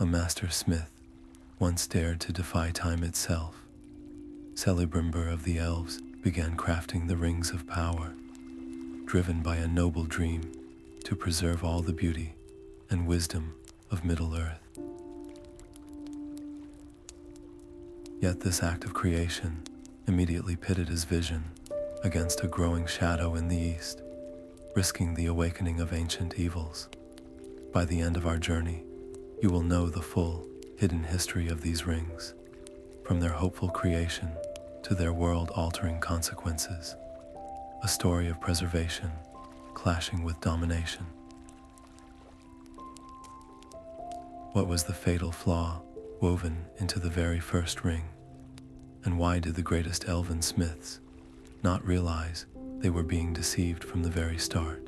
master smith once dared to defy time itself, Celebrimbor of the Elves began crafting the rings of power, driven by a noble dream to preserve all the beauty and wisdom of Middle-earth. Yet this act of creation immediately pitted his vision against a growing shadow in the east, risking the awakening of ancient evils. By the end of our journey, you will know the full, hidden history of these rings, from their hopeful creation to their world-altering consequences, a story of preservation clashing with domination. What was the fatal flaw woven into the very first ring? And why did the greatest elven smiths not realize they were being deceived from the very start?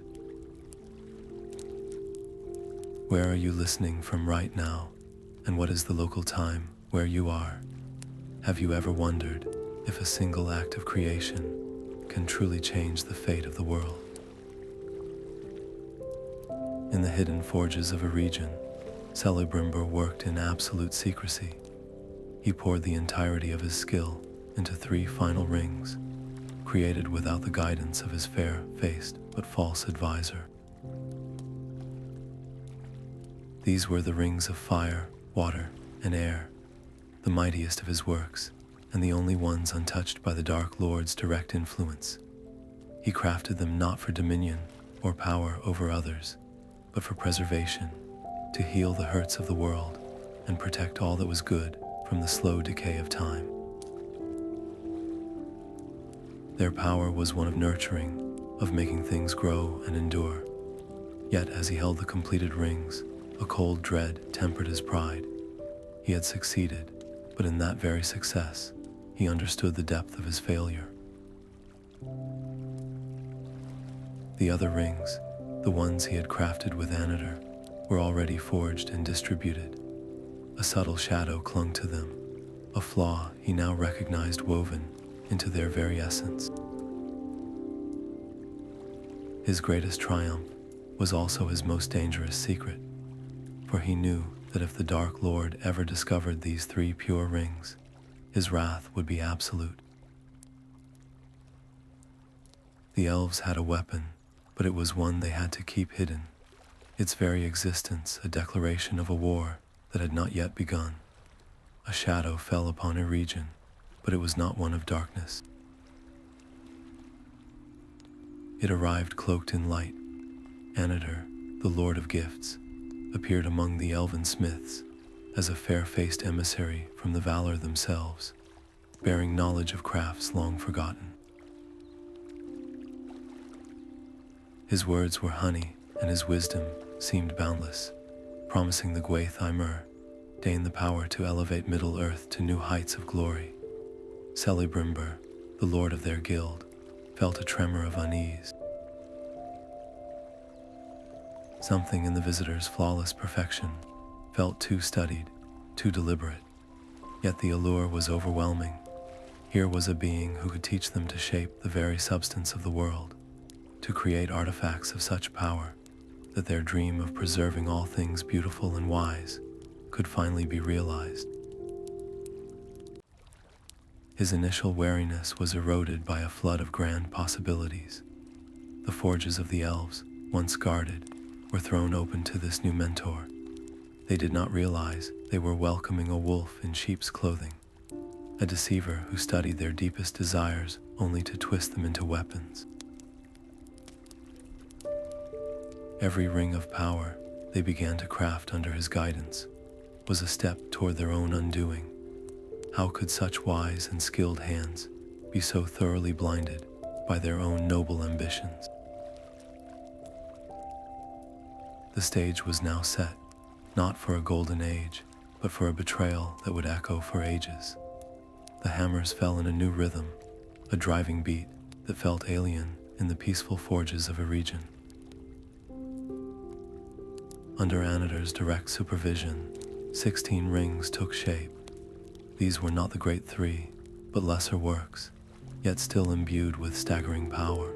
Where are you listening from right now? And what is the local time where you are? Have you ever wondered if a single act of creation can truly change the fate of the world? In the hidden forges of Eregion, Celebrimbor worked in absolute secrecy. He poured the entirety of his skill into 3 final rings, created without the guidance of his fair-faced but false advisor. These were the rings of fire, water, and air, the mightiest of his works, and the only ones untouched by the Dark Lord's direct influence. He crafted them not for dominion or power over others, but for preservation, to heal the hurts of the world and protect all that was good from the slow decay of time. Their power was one of nurturing, of making things grow and endure. Yet as he held the completed rings, a cold dread tempered his pride. He had succeeded, but in that very success, he understood the depth of his failure. The other rings, the ones he had crafted with Annatar, were already forged and distributed. A subtle shadow clung to them, a flaw he now recognized woven into their very essence. His greatest triumph was also his most dangerous secret, for he knew that if the Dark Lord ever discovered these 3 pure rings, his wrath would be absolute. The elves had a weapon, but it was one they had to keep hidden, its very existence a declaration of a war that had not yet begun. A shadow fell upon Eregion, but it was not one of darkness. It arrived cloaked in light. Annatar, the Lord of Gifts, appeared among the elven smiths as a fair-faced emissary from the Valor themselves, bearing knowledge of crafts long forgotten. His words were honey, and his wisdom seemed boundless, promising the Gwaith-i-Mer Dane the power to elevate Middle-earth to new heights of glory. Celebrimbor, the lord of their guild, felt a tremor of unease. Something in the visitor's flawless perfection felt too studied, too deliberate. Yet the allure was overwhelming. Here was a being who could teach them to shape the very substance of the world, to create artifacts of such power that their dream of preserving all things beautiful and wise could finally be realized. His initial wariness was eroded by a flood of grand possibilities. The forges of the elves, once guarded, were thrown open to this new mentor. They did not realize they were welcoming a wolf in sheep's clothing, a deceiver who studied their deepest desires only to twist them into weapons. Every ring of power they began to craft under his guidance was a step toward their own undoing. How could such wise and skilled hands be so thoroughly blinded by their own noble ambitions? The stage was now set, not for a golden age, but for a betrayal that would echo for ages. The hammers fell in a new rhythm, a driving beat that felt alien in the peaceful forges of Eregion. Under Annatar's direct supervision, 16 rings took shape. These were not the great 3, but lesser works, yet still imbued with staggering power.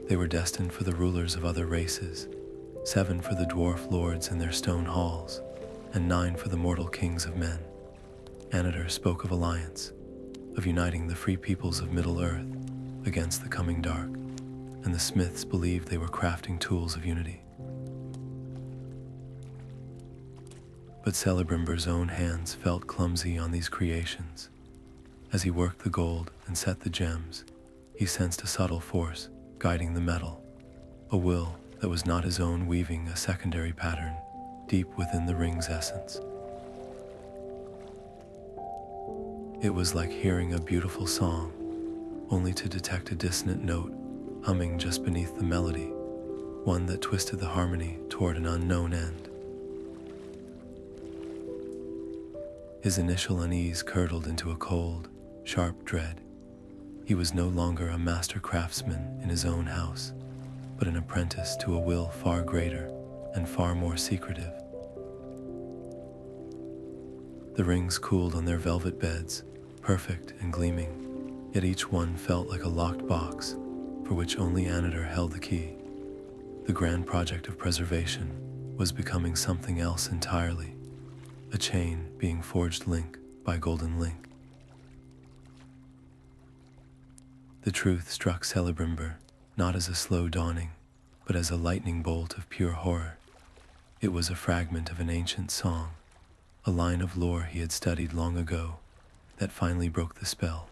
They were destined for the rulers of other races, 7 for the Dwarf-lords in their stone halls, and 9 for the mortal kings of men. Annatar spoke of alliance, of uniting the free peoples of Middle-earth against the coming dark, and the smiths believed they were crafting tools of unity. But Celebrimbor's own hands felt clumsy on these creations. As he worked the gold and set the gems, he sensed a subtle force guiding the metal, a will that was not his own weaving a secondary pattern deep within the ring's essence. It was like hearing a beautiful song, only to detect a dissonant note humming just beneath the melody, one that twisted the harmony toward an unknown end. His initial unease curdled into a cold, sharp dread. He was no longer a master craftsman in his own house, but an apprentice to a will far greater and far more secretive. The rings cooled on their velvet beds, perfect and gleaming, yet each one felt like a locked box for which only Annatar held the key. The grand project of preservation was becoming something else entirely, a chain being forged link by golden link. The truth struck Celebrimbor not as a slow dawning, but as a lightning bolt of pure horror. It was a fragment of an ancient song, a line of lore he had studied long ago, that finally broke the spell.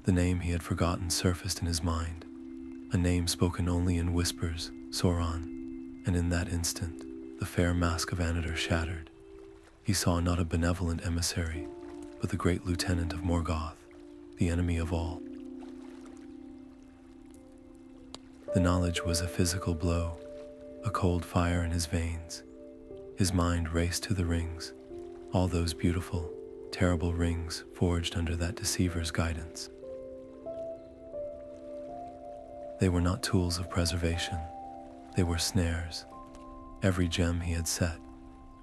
The name he had forgotten surfaced in his mind, a name spoken only in whispers, Sauron, and in that instant, the fair mask of Annatar shattered. He saw not a benevolent emissary, but the great lieutenant of Morgoth, the enemy of all. The knowledge was a physical blow, a cold fire in his veins. His mind raced to the rings, all those beautiful, terrible rings forged under that deceiver's guidance. They were not tools of preservation, they were snares. Every gem he had set,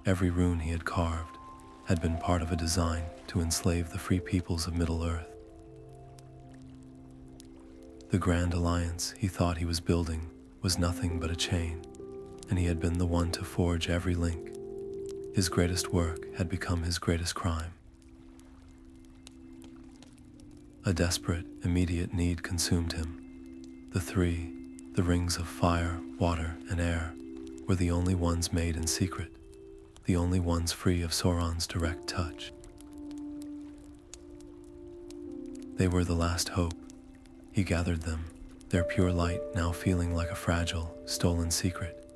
every rune he had carved, had been part of a design to enslave the free peoples of Middle-earth. The grand alliance he thought he was building was nothing but a chain, and he had been the one to forge every link. His greatest work had become his greatest crime. A desperate, immediate need consumed him. The three, the rings of fire, water, and air, were the only ones made in secret, the only ones free of Sauron's direct touch. They were the last hope. He gathered them, their pure light now feeling like a fragile, stolen secret.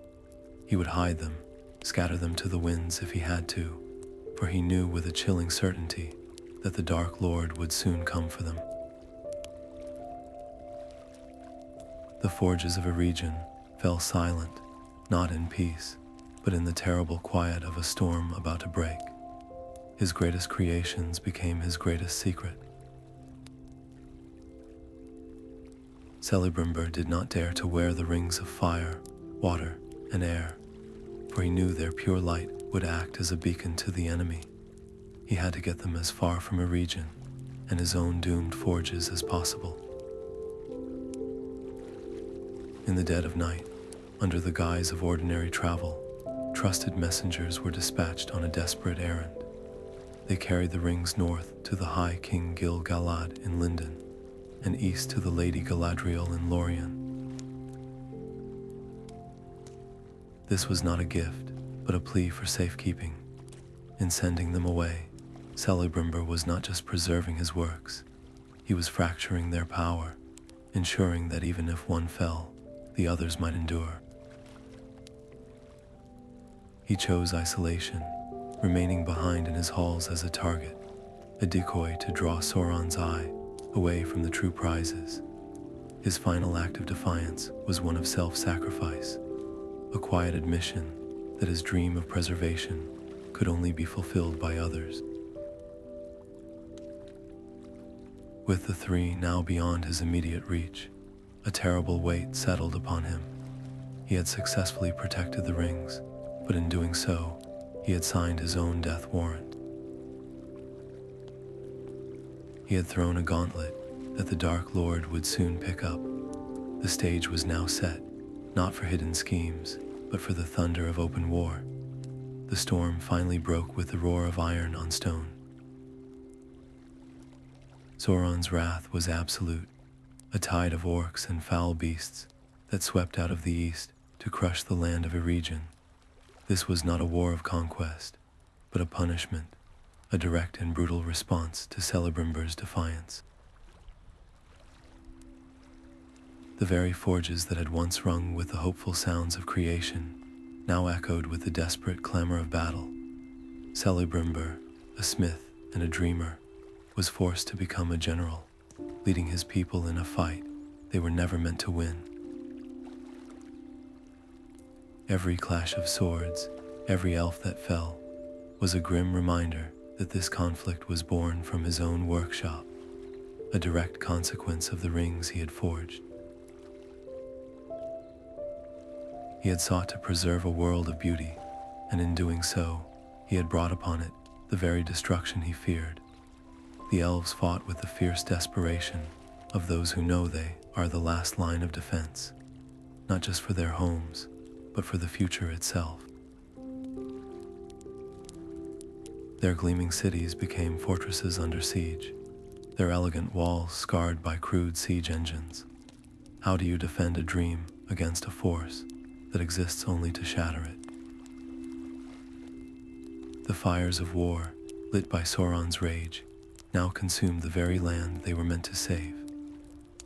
He would hide them, scatter them to the winds if he had to, for he knew with a chilling certainty that the Dark Lord would soon come for them. The forges of Eregion fell silent, not in peace, but in the terrible quiet of a storm about to break. His greatest creations became his greatest secret. Celebrimbor did not dare to wear the rings of fire, water, and air, for he knew their pure light would act as a beacon to the enemy. He had to get them as far from Eregion and his own doomed forges as possible. In the dead of night, under the guise of ordinary travel, trusted messengers were dispatched on a desperate errand. They carried the rings north to the High King Gil-galad in Lindon, and east to the Lady Galadriel in Lorien. This was not a gift, but a plea for safekeeping. In sending them away, Celebrimbor was not just preserving his works, he was fracturing their power, ensuring that even if one fell, the others might endure. He chose isolation, remaining behind in his halls as a target, a decoy to draw Sauron's eye away from the true prizes. His final act of defiance was one of self-sacrifice, a quiet admission that his dream of preservation could only be fulfilled by others. With the three now beyond his immediate reach, a terrible weight settled upon him. He had successfully protected the rings, but in doing so, he had signed his own death warrant. He had thrown a gauntlet that the Dark Lord would soon pick up, The stage was now set, not for hidden schemes, but for the thunder of open war. The storm finally broke with the roar of iron on stone. Sauron's wrath was absolute, a tide of orcs and foul beasts that swept out of the east to crush the land of Eregion. This was not a war of conquest, but a punishment, a direct and brutal response to Celebrimbor's defiance. The very forges that had once rung with the hopeful sounds of creation now echoed with the desperate clamor of battle. Celebrimbor, a smith and a dreamer, was forced to become a general, leading his people in a fight they were never meant to win. Every clash of swords, every elf that fell, was a grim reminder that this conflict was born from his own workshop, a direct consequence of the rings he had forged. He had sought to preserve a world of beauty, and in doing so, he had brought upon it the very destruction he feared. The elves fought with the fierce desperation of those who know they are the last line of defense, not just for their homes, but for the future itself. Their gleaming cities became fortresses under siege, their elegant walls scarred by crude siege engines. How do you defend a dream against a force that exists only to shatter it? The fires of war, lit by Sauron's rage, now consumed the very land they were meant to save.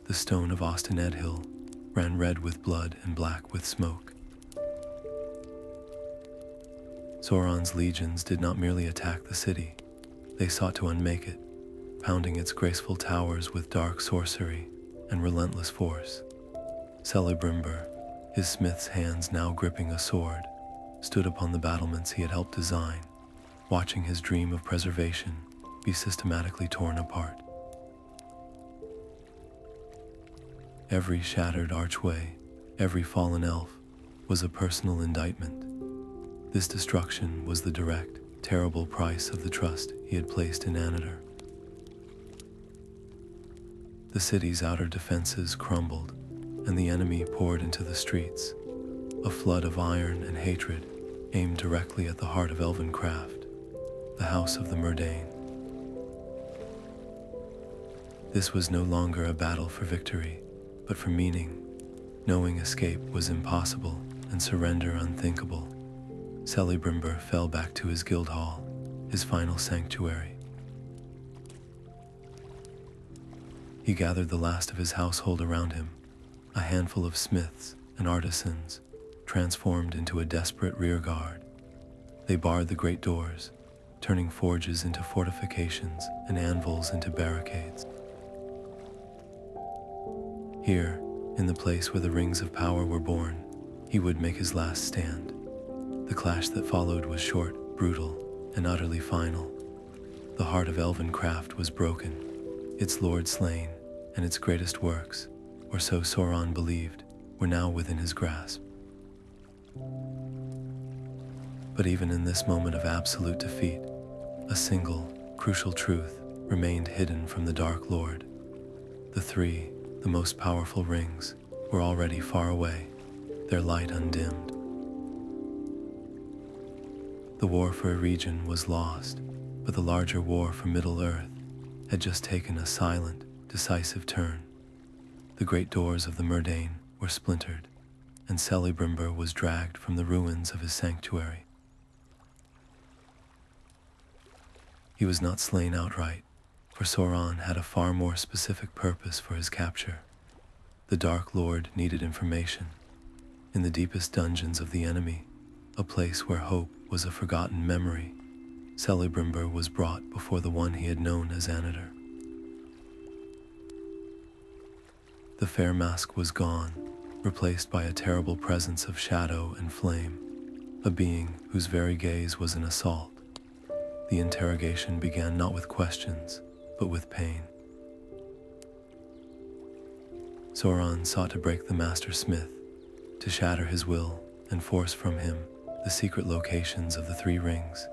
The stone of Ost-in-Edhil ran red with blood and black with smoke. Sauron's legions did not merely attack the city, they sought to unmake it, pounding its graceful towers with dark sorcery and relentless force. Celebrimbor, his smith's hands now gripping a sword, stood upon the battlements he had helped design, watching his dream of preservation be systematically torn apart. Every shattered archway, every fallen elf, was a personal indictment. This destruction was the direct, terrible price of the trust he had placed in Annatar. The city's outer defenses crumbled, and the enemy poured into the streets, a flood of iron and hatred aimed directly at the heart of elven craft, the House of the Mordane. This was no longer a battle for victory, but for meaning. Knowing escape was impossible and surrender unthinkable, Celebrimbor fell back to his guild hall, his final sanctuary. He gathered the last of his household around him, a handful of smiths and artisans, transformed into a desperate rearguard. They barred the great doors, turning forges into fortifications and anvils into barricades. Here, in the place where the rings of power were born, he would make his last stand. The clash that followed was short, brutal, and utterly final. The heart of elven craft was broken, its lord slain, and its greatest works, or so Sauron believed, were now within his grasp. But even in this moment of absolute defeat, a single, crucial truth remained hidden from the Dark Lord. The three, the most powerful rings, were already far away, their light undimmed. The war for Eregion was lost, but the larger war for Middle-earth had just taken a silent, decisive turn. The great doors of the Mordane were splintered, and Celebrimbor was dragged from the ruins of his sanctuary. He was not slain outright, for Sauron had a far more specific purpose for his capture. The Dark Lord needed information. In the deepest dungeons of the enemy, a place where hope was a forgotten memory, Celebrimbor was brought before the one he had known as Annatar. The fair mask was gone, replaced by a terrible presence of shadow and flame, a being whose very gaze was an assault. The interrogation began not with questions, but with pain. Sauron sought to break the Master Smith, to shatter his will and force from him the secret locations of the Three Rings.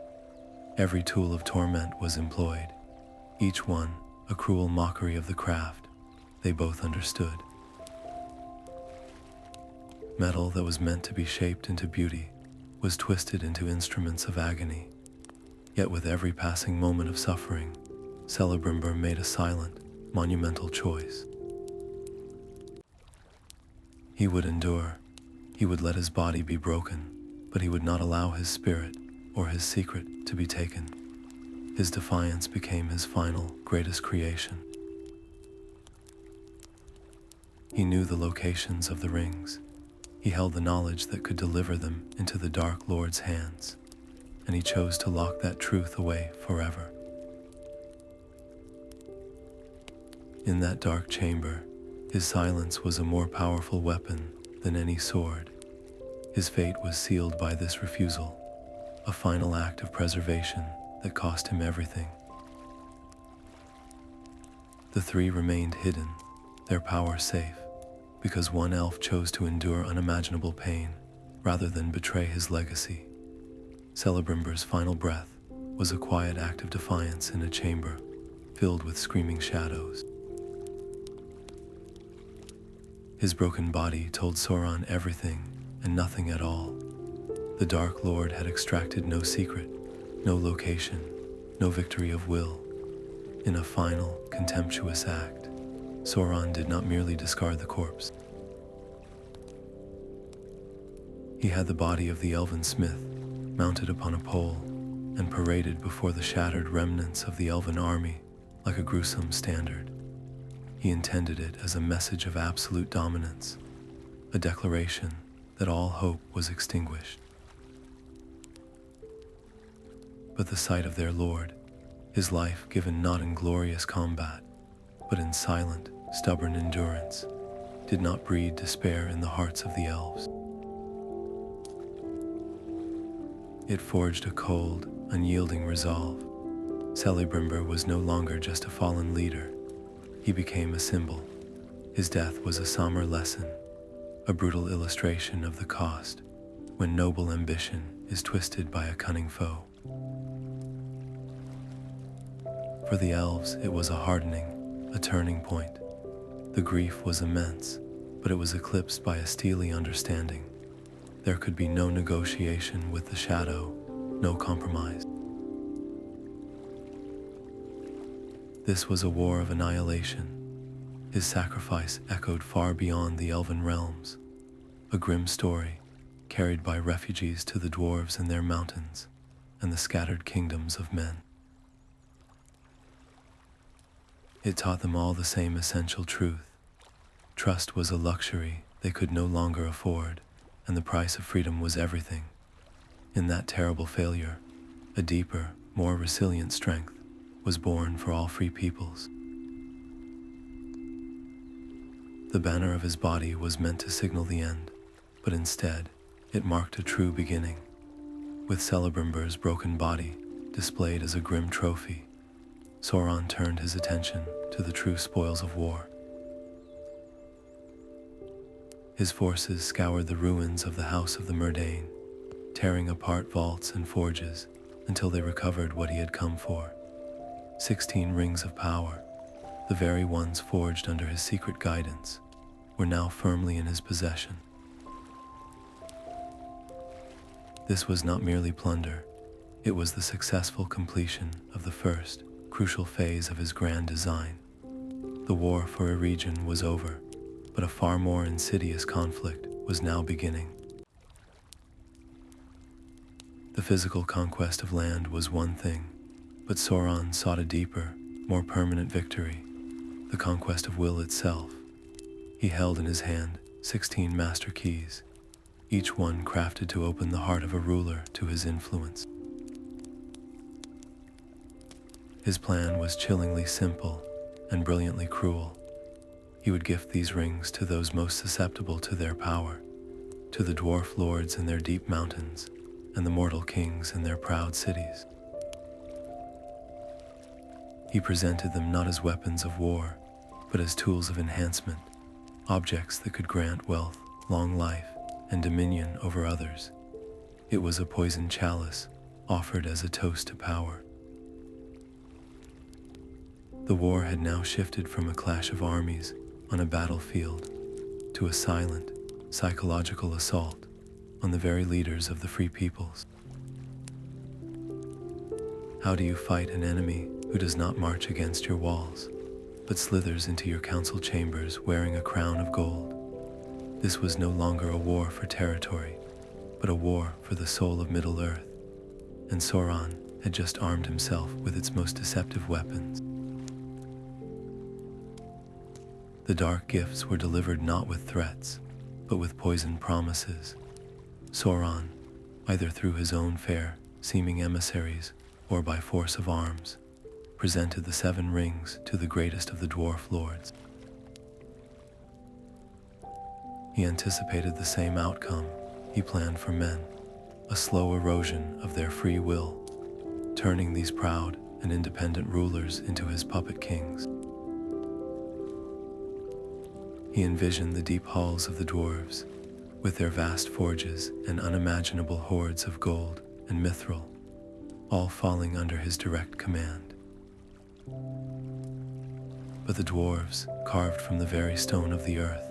Every tool of torment was employed, each one a cruel mockery of the craft they both understood. Metal that was meant to be shaped into beauty was twisted into instruments of agony. Yet with every passing moment of suffering, Celebrimbor made a silent, monumental choice. He would endure. He would let his body be broken, but he would not allow his spirit or his secret to be taken. His defiance became his final, greatest creation. He knew the locations of the rings. He held the knowledge that could deliver them into the Dark Lord's hands, and he chose to lock that truth away forever. In that dark chamber, his silence was a more powerful weapon than any sword. His fate was sealed by this refusal, a final act of preservation that cost him everything. The three remained hidden, their power safe, because one elf chose to endure unimaginable pain rather than betray his legacy. Celebrimbor's final breath was a quiet act of defiance in a chamber filled with screaming shadows. His broken body told Sauron everything and nothing at all. The Dark Lord had extracted no secret, no location, no victory of will. In a final, contemptuous act, Sauron did not merely discard the corpse. He had the body of the Elven-smith mounted upon a pole and paraded before the shattered remnants of the Elven army like a gruesome standard. He intended it as a message of absolute dominance, a declaration that all hope was extinguished. But the sight of their lord, his life given not in glorious combat, but in silent, stubborn endurance, did not breed despair in the hearts of the elves. It forged a cold, unyielding resolve. Celebrimbor was no longer just a fallen leader. He became a symbol. His death was a somber lesson, a brutal illustration of the cost when noble ambition is twisted by a cunning foe. For the elves, it was a hardening, a turning point. The grief was immense, but it was eclipsed by a steely understanding. There could be no negotiation with the shadow, no compromise. This was a war of annihilation. His sacrifice echoed far beyond the elven realms, a grim story carried by refugees to the dwarves in their mountains and the scattered kingdoms of men. It taught them all the same essential truth. Trust was a luxury they could no longer afford, and the price of freedom was everything. In that terrible failure, a deeper, more resilient strength was born for all free peoples. The banner of his body was meant to signal the end, but instead, it marked a true beginning. With Celebrimbor's broken body displayed as a grim trophy, Sauron turned his attention to the true spoils of war. His forces scoured the ruins of the House of the Myrdain, tearing apart vaults and forges until they recovered what he had come for. 16 rings of power, the very ones forged under his secret guidance, were now firmly in his possession. This was not merely plunder, it was the successful completion of the first, crucial phase of his grand design. The war for Eregion was over, but a far more insidious conflict was now beginning. The physical conquest of land was one thing, but Sauron sought a deeper, more permanent victory, the conquest of will itself. He held in his hand 16 master keys, each one crafted to open the heart of a ruler to his influence. His plan was chillingly simple and brilliantly cruel. He would gift these rings to those most susceptible to their power, to the Dwarf-lords in their deep mountains and the mortal kings in their proud cities. He presented them not as weapons of war, but as tools of enhancement, objects that could grant wealth, long life, and dominion over others. It was a poisoned chalice offered as a toast to power. The war had now shifted from a clash of armies on a battlefield to a silent, psychological assault on the very leaders of the free peoples. How do you fight an enemy who does not march against your walls, but slithers into your council chambers wearing a crown of gold? This was no longer a war for territory, but a war for the soul of Middle-earth, and Sauron had just armed himself with its most deceptive weapons. The dark gifts were delivered not with threats, but with poisoned promises. Sauron, either through his own fair, seeming emissaries, or by force of arms, presented the 7 rings to the greatest of the Dwarf-lords. He anticipated the same outcome he planned for men, a slow erosion of their free will, turning these proud and independent rulers into his puppet kings. He envisioned the deep halls of the dwarves, with their vast forges and unimaginable hoards of gold and mithril, all falling under his direct command. But the dwarves, carved from the very stone of the earth,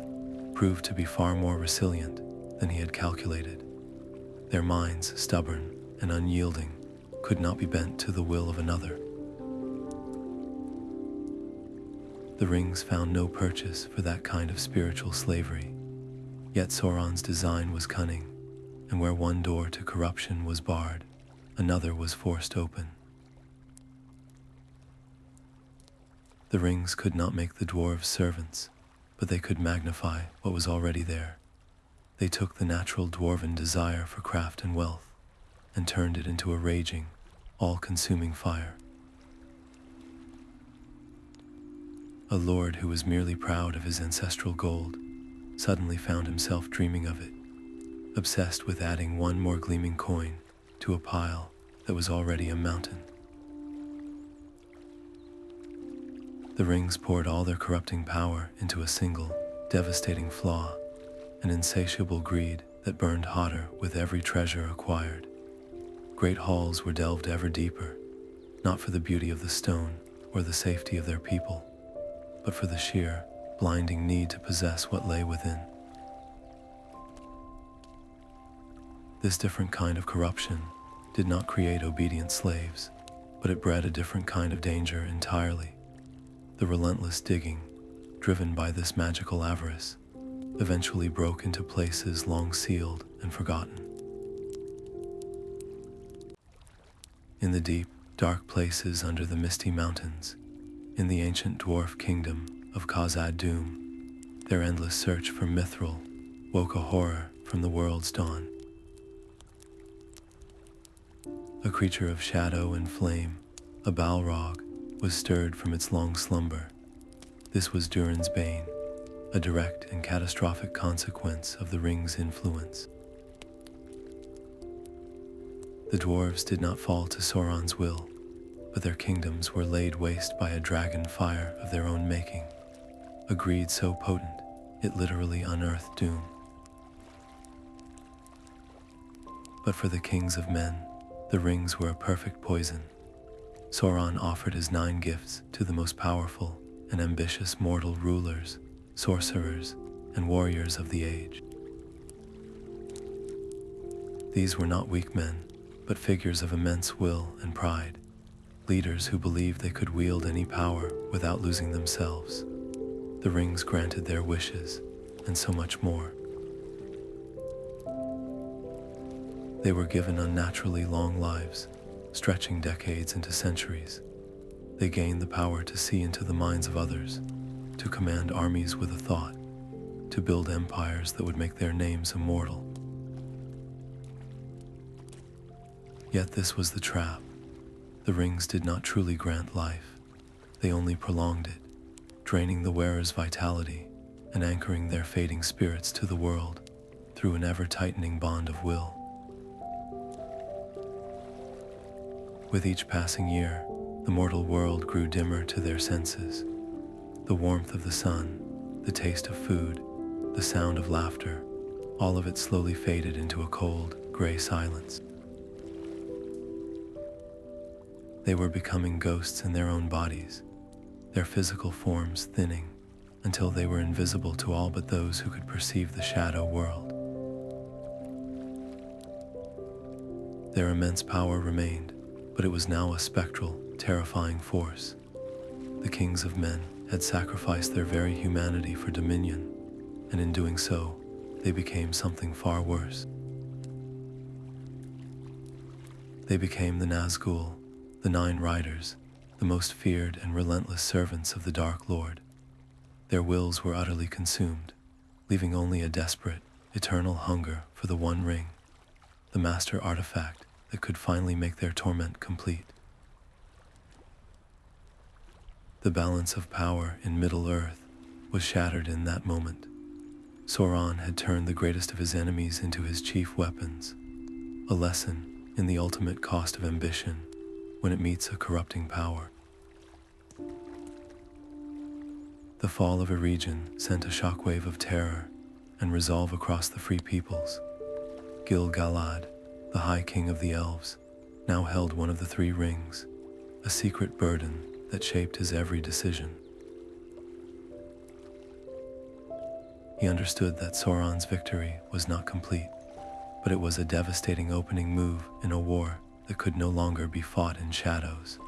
proved to be far more resilient than he had calculated. Their minds, stubborn and unyielding, could not be bent to the will of another. The rings found no purchase for that kind of spiritual slavery, yet Sauron's design was cunning, and where one door to corruption was barred, another was forced open. The rings could not make the dwarves servants, but they could magnify what was already there. They took the natural dwarven desire for craft and wealth, and turned it into a raging, all-consuming fire. A lord who was merely proud of his ancestral gold suddenly found himself dreaming of it, obsessed with adding one more gleaming coin to a pile that was already a mountain. The rings poured all their corrupting power into a single, devastating flaw, an insatiable greed that burned hotter with every treasure acquired. Great halls were delved ever deeper, not for the beauty of the stone or the safety of their people, but for the sheer, blinding need to possess what lay within. This different kind of corruption did not create obedient slaves, but it bred a different kind of danger entirely. The relentless digging, driven by this magical avarice, eventually broke into places long sealed and forgotten. In the deep, dark places under the misty mountains, in the ancient dwarf kingdom of Khazad-dûm, their endless search for mithril woke a horror from the world's dawn. A creature of shadow and flame, a Balrog, was stirred from its long slumber. This was Durin's bane, a direct and catastrophic consequence of the ring's influence. The dwarves did not fall to Sauron's will, but their kingdoms were laid waste by a dragon fire of their own making, a greed so potent it literally unearthed doom. But for the kings of men, the rings were a perfect poison. Sauron offered his 9 gifts to the most powerful and ambitious mortal rulers, sorcerers, and warriors of the age. These were not weak men, but figures of immense will and pride, leaders who believed they could wield any power without losing themselves. The rings granted their wishes, and so much more. They were given unnaturally long lives, stretching decades into centuries. They gained the power to see into the minds of others, to command armies with a thought, to build empires that would make their names immortal. Yet this was the trap. The rings did not truly grant life. They only prolonged it, draining the wearer's vitality and anchoring their fading spirits to the world through an ever-tightening bond of will. With each passing year, the mortal world grew dimmer to their senses. The warmth of the sun, the taste of food, the sound of laughter, all of it slowly faded into a cold, gray silence. They were becoming ghosts in their own bodies, their physical forms thinning, until they were invisible to all but those who could perceive the shadow world. Their immense power remained, but it was now a spectral, terrifying force. The kings of men had sacrificed their very humanity for dominion, and in doing so, they became something far worse. They became the Nazgûl, the Nine Riders, the most feared and relentless servants of the Dark Lord. Their wills were utterly consumed, leaving only a desperate, eternal hunger for the One Ring, the master artifact that could finally make their torment complete. The balance of power in Middle-earth was shattered in that moment. Sauron had turned the greatest of his enemies into his chief weapons, a lesson in the ultimate cost of ambition when it meets a corrupting power. The Fall of Eregion sent a shockwave of terror and resolve across the Free Peoples. Gil-galad, the High King of the Elves, now held one of the Three Rings, a secret burden that shaped his every decision. He understood that Sauron's victory was not complete, but it was a devastating opening move in a war that could no longer be fought in shadows.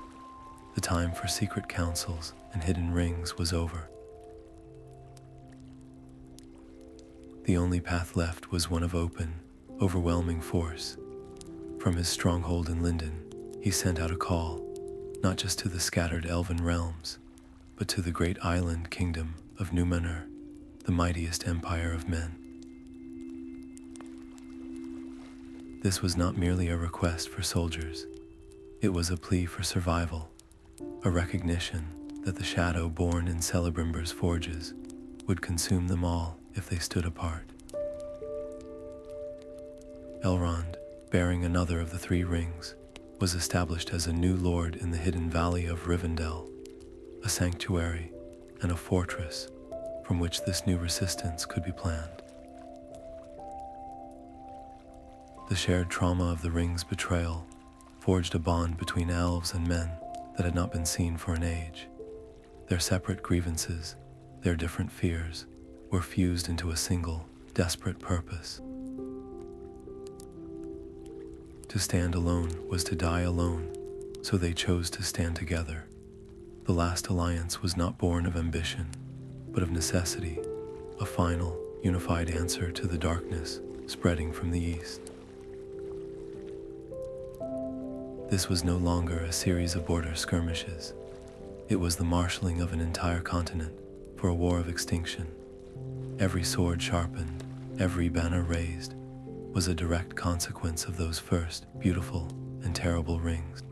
The time for secret councils and hidden rings was over. The only path left was one of open, overwhelming force. From his stronghold in Lindon, he sent out a call, not just to the scattered elven realms, but to the great island kingdom of Numenor, the mightiest empire of men. This was not merely a request for soldiers. It was a plea for survival, a recognition that the shadow born in Celebrimbor's forges would consume them all if they stood apart. Elrond, bearing another of the Three Rings, was established as a new lord in the hidden valley of Rivendell, a sanctuary and a fortress from which this new resistance could be planned. The shared trauma of the ring's betrayal forged a bond between elves and men that had not been seen for an age. Their separate grievances, their different fears, were fused into a single, desperate purpose. To stand alone was to die alone, so they chose to stand together. The last alliance was not born of ambition, but of necessity, a final, unified answer to the darkness spreading from the east. This was no longer a series of border skirmishes. It was the marshalling of an entire continent for a war of extinction. Every sword sharpened, every banner raised, was a direct consequence of those first beautiful and terrible rings.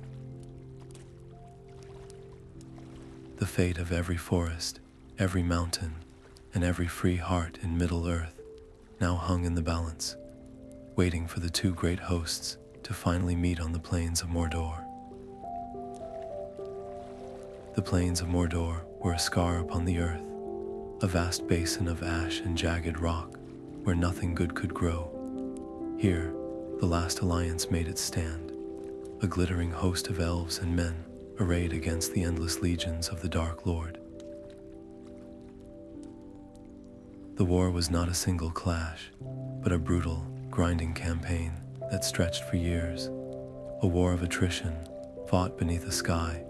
The fate of every forest, every mountain, and every free heart in Middle-earth now hung in the balance, waiting for the two great hosts to finally meet on the plains of Mordor. The plains of Mordor were a scar upon the earth, a vast basin of ash and jagged rock where nothing good could grow. Here, the last alliance made its stand, a glittering host of elves and men arrayed against the endless legions of the Dark Lord. The war was not a single clash, but a brutal, grinding campaign that stretched for years, a war of attrition fought beneath a sky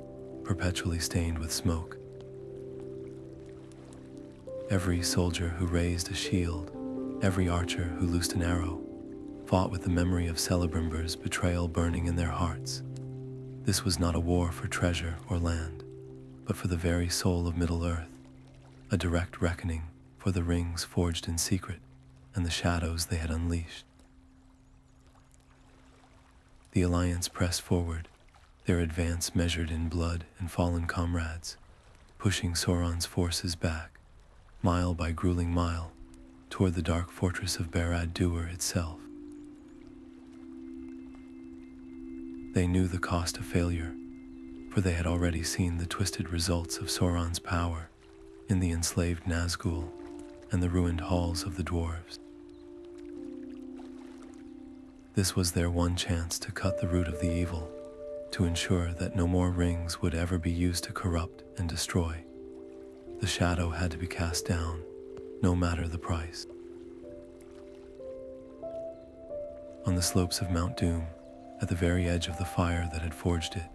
perpetually stained with smoke. Every soldier who raised a shield, every archer who loosed an arrow, fought with the memory of Celebrimbor's betrayal burning in their hearts. This was not a war for treasure or land, but for the very soul of Middle-earth, a direct reckoning for the rings forged in secret and the shadows they had unleashed. The alliance pressed forward, their advance measured in blood and fallen comrades, pushing Sauron's forces back, mile by grueling mile, toward the dark fortress of Barad-Dur itself. They knew the cost of failure, for they had already seen the twisted results of Sauron's power in the enslaved Nazgûl and the ruined halls of the dwarves. This was their one chance to cut the root of the evil, to ensure that no more rings would ever be used to corrupt and destroy. The shadow had to be cast down, no matter the price. On the slopes of Mount Doom, at the very edge of the fire that had forged it,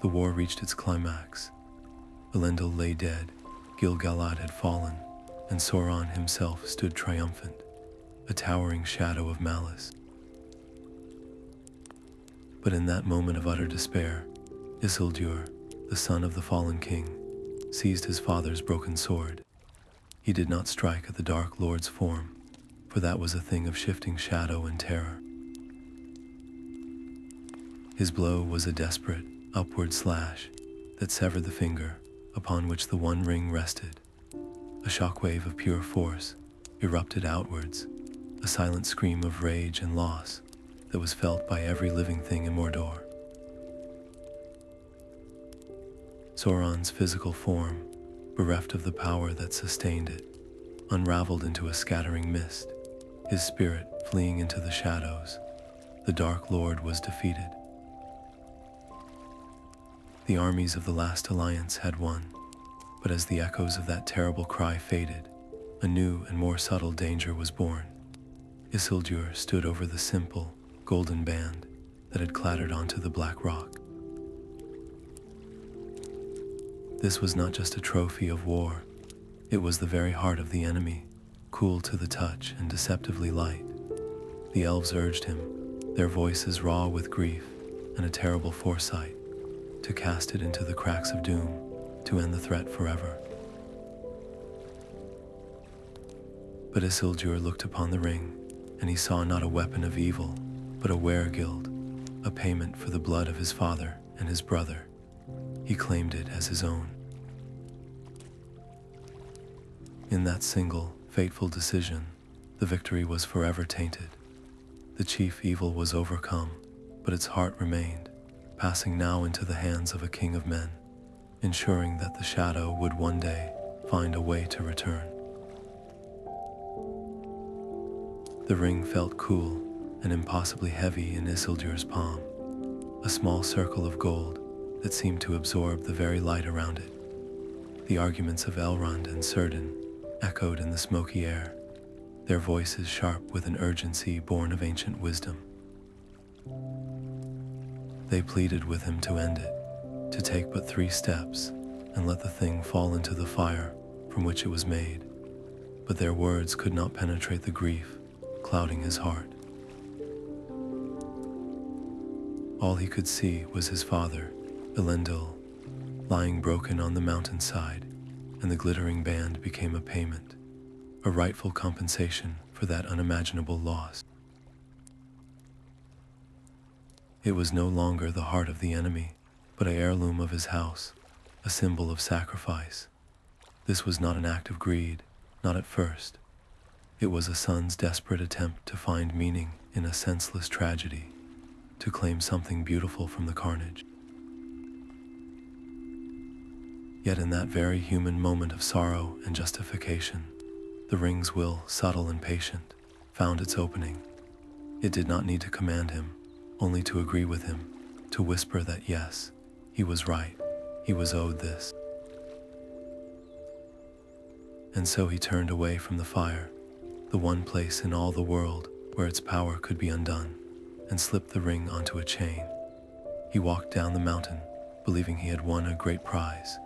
the war reached its climax. Elendil lay dead, Gil-galad had fallen, and Sauron himself stood triumphant, a towering shadow of malice. But in that moment of utter despair, Isildur, the son of the fallen king, seized his father's broken sword. He did not strike at the Dark Lord's form, for that was a thing of shifting shadow and terror. His blow was a desperate, upward slash that severed the finger upon which the One Ring rested. A shockwave of pure force erupted outwards, a silent scream of rage and loss that was felt by every living thing in Mordor. Sauron's physical form, bereft of the power that sustained it, unraveled into a scattering mist, his spirit fleeing into the shadows. The Dark Lord was defeated. The armies of the last alliance had won, but as the echoes of that terrible cry faded, a new and more subtle danger was born. Isildur stood over the simple, golden band that had clattered onto the black rock. This was not just a trophy of war, it was the very heart of the enemy, cool to the touch and deceptively light. The elves urged him, their voices raw with grief and a terrible foresight, to cast it into the cracks of doom, to end the threat forever. But Isildur looked upon the ring, and he saw not a weapon of evil, but a were-guild, a payment for the blood of his father and his brother. He claimed it as his own. In that single, fateful decision, the victory was forever tainted. The chief evil was overcome, but its heart remained, passing now into the hands of a king of men, ensuring that the shadow would one day find a way to return. The ring felt cool and impossibly heavy in Isildur's palm, a small circle of gold that seemed to absorb the very light around it. The arguments of Elrond and Círdan echoed in the smoky air, their voices sharp with an urgency born of ancient wisdom. They pleaded with him to end it, to take but 3 steps and let the thing fall into the fire from which it was made. But their words could not penetrate the grief clouding his heart. All he could see was his father, Elendil, lying broken on the mountainside, and the glittering band became a payment, a rightful compensation for that unimaginable loss. It was no longer the heart of the enemy, but an heirloom of his house, a symbol of sacrifice. This was not an act of greed, not at first. It was a son's desperate attempt to find meaning in a senseless tragedy, to claim something beautiful from the carnage. Yet in that very human moment of sorrow and justification, the ring's will, subtle and patient, found its opening. It did not need to command him, only to agree with him, to whisper that yes, he was right, he was owed this. And so he turned away from the fire, the one place in all the world where its power could be undone, and slipped the ring onto a chain. He walked down the mountain, believing he had won a great prize,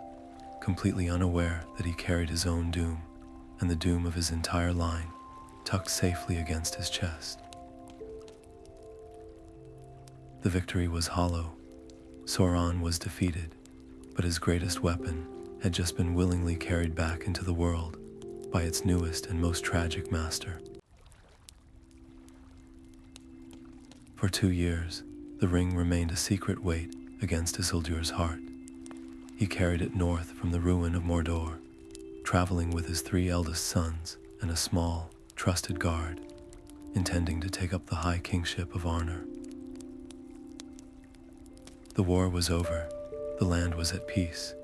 completely unaware that he carried his own doom, and the doom of his entire line, tucked safely against his chest. The victory was hollow. Sauron was defeated, but his greatest weapon had just been willingly carried back into the world by its newest and most tragic master. For 2 years, the ring remained a secret weight against Isildur's heart. He carried it north from the ruin of Mordor, traveling with his 3 eldest sons and a small, trusted guard, intending to take up the high kingship of Arnor. The war was over, the land was at peace,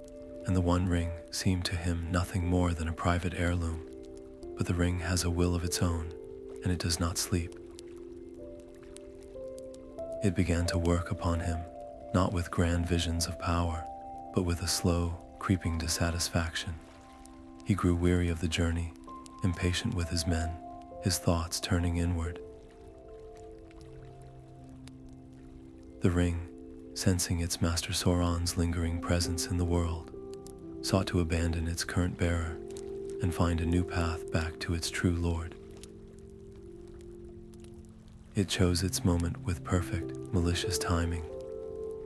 and the One Ring seemed to him nothing more than a private heirloom. But the ring has a will of its own, and it does not sleep. It began to work upon him, not with grand visions of power, but with a slow, creeping dissatisfaction. He grew weary of the journey, impatient with his men, his thoughts turning inward. The ring, sensing its master Sauron's lingering presence in the world, sought to abandon its current bearer and find a new path back to its true lord. It chose its moment with perfect, malicious timing.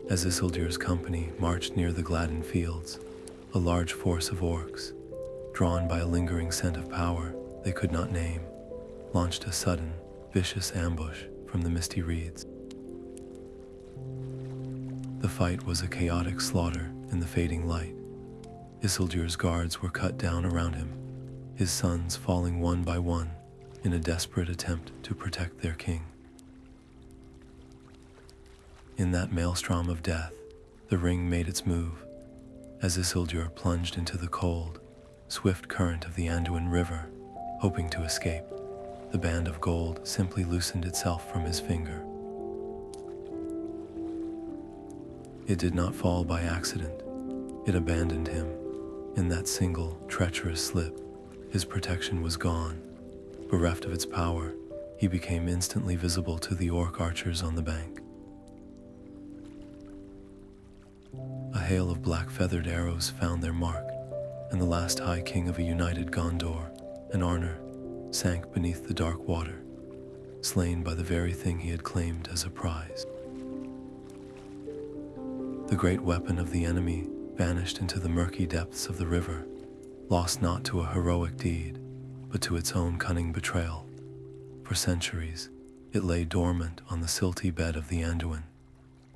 As Isildur's company marched near the Gladden fields, a large force of orcs, drawn by a lingering scent of power they could not name, launched a sudden, vicious ambush from the misty reeds. The fight was a chaotic slaughter in the fading light. Isildur's guards were cut down around him, his sons falling one by one in a desperate attempt to protect their king. In that maelstrom of death, the ring made its move. As Isildur plunged into the cold, swift current of the Anduin River, hoping to escape, the band of gold simply loosened itself from his finger. It did not fall by accident. It abandoned him. In that single, treacherous slip, his protection was gone. Bereft of its power, he became instantly visible to the orc archers on the bank. A hail of black-feathered arrows found their mark, and the last High King of a united Gondor, and Arnor, sank beneath the dark water, slain by the very thing he had claimed as a prize. The great weapon of the enemy vanished into the murky depths of the river, lost not to a heroic deed, but to its own cunning betrayal. For centuries, it lay dormant on the silty bed of the Anduin,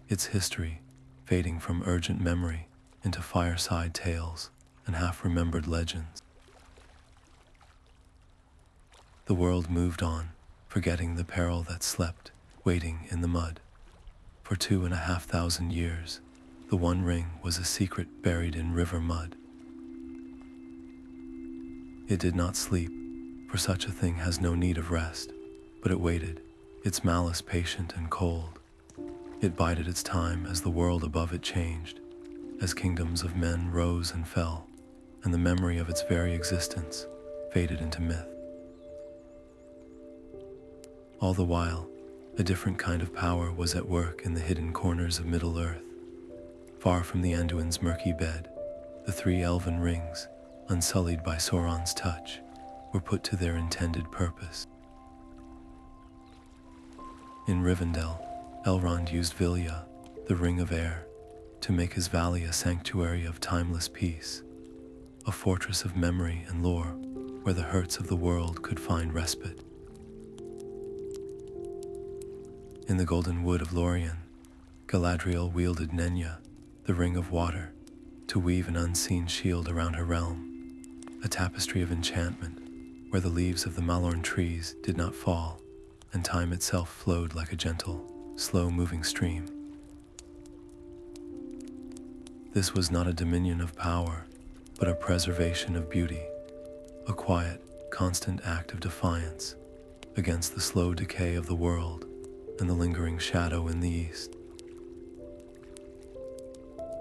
its history fading from urgent memory into fireside tales and half-remembered legends. The world moved on, forgetting the peril that slept, waiting in the mud. For 2,500 years, the One Ring was a secret buried in river mud. It did not sleep, for such a thing has no need of rest, but it waited, its malice patient and cold. It bided its time as the world above it changed, as kingdoms of men rose and fell, and the memory of its very existence faded into myth. All the while, a different kind of power was at work in the hidden corners of Middle-earth. Far from the Anduin's murky bed, the 3 Elven Rings, unsullied by Sauron's touch, were put to their intended purpose. In Rivendell, Elrond used Vilya, the Ring of Air, to make his valley a sanctuary of timeless peace, a fortress of memory and lore where the hurts of the world could find respite. In the Golden Wood of Lorien, Galadriel wielded Nenya, the Ring of Water, to weave an unseen shield around her realm, a tapestry of enchantment where the leaves of the Malorn trees did not fall and time itself flowed like a gentle, slow-moving stream. This was not a dominion of power, but a preservation of beauty, a quiet, constant act of defiance against the slow decay of the world and the lingering shadow in the east.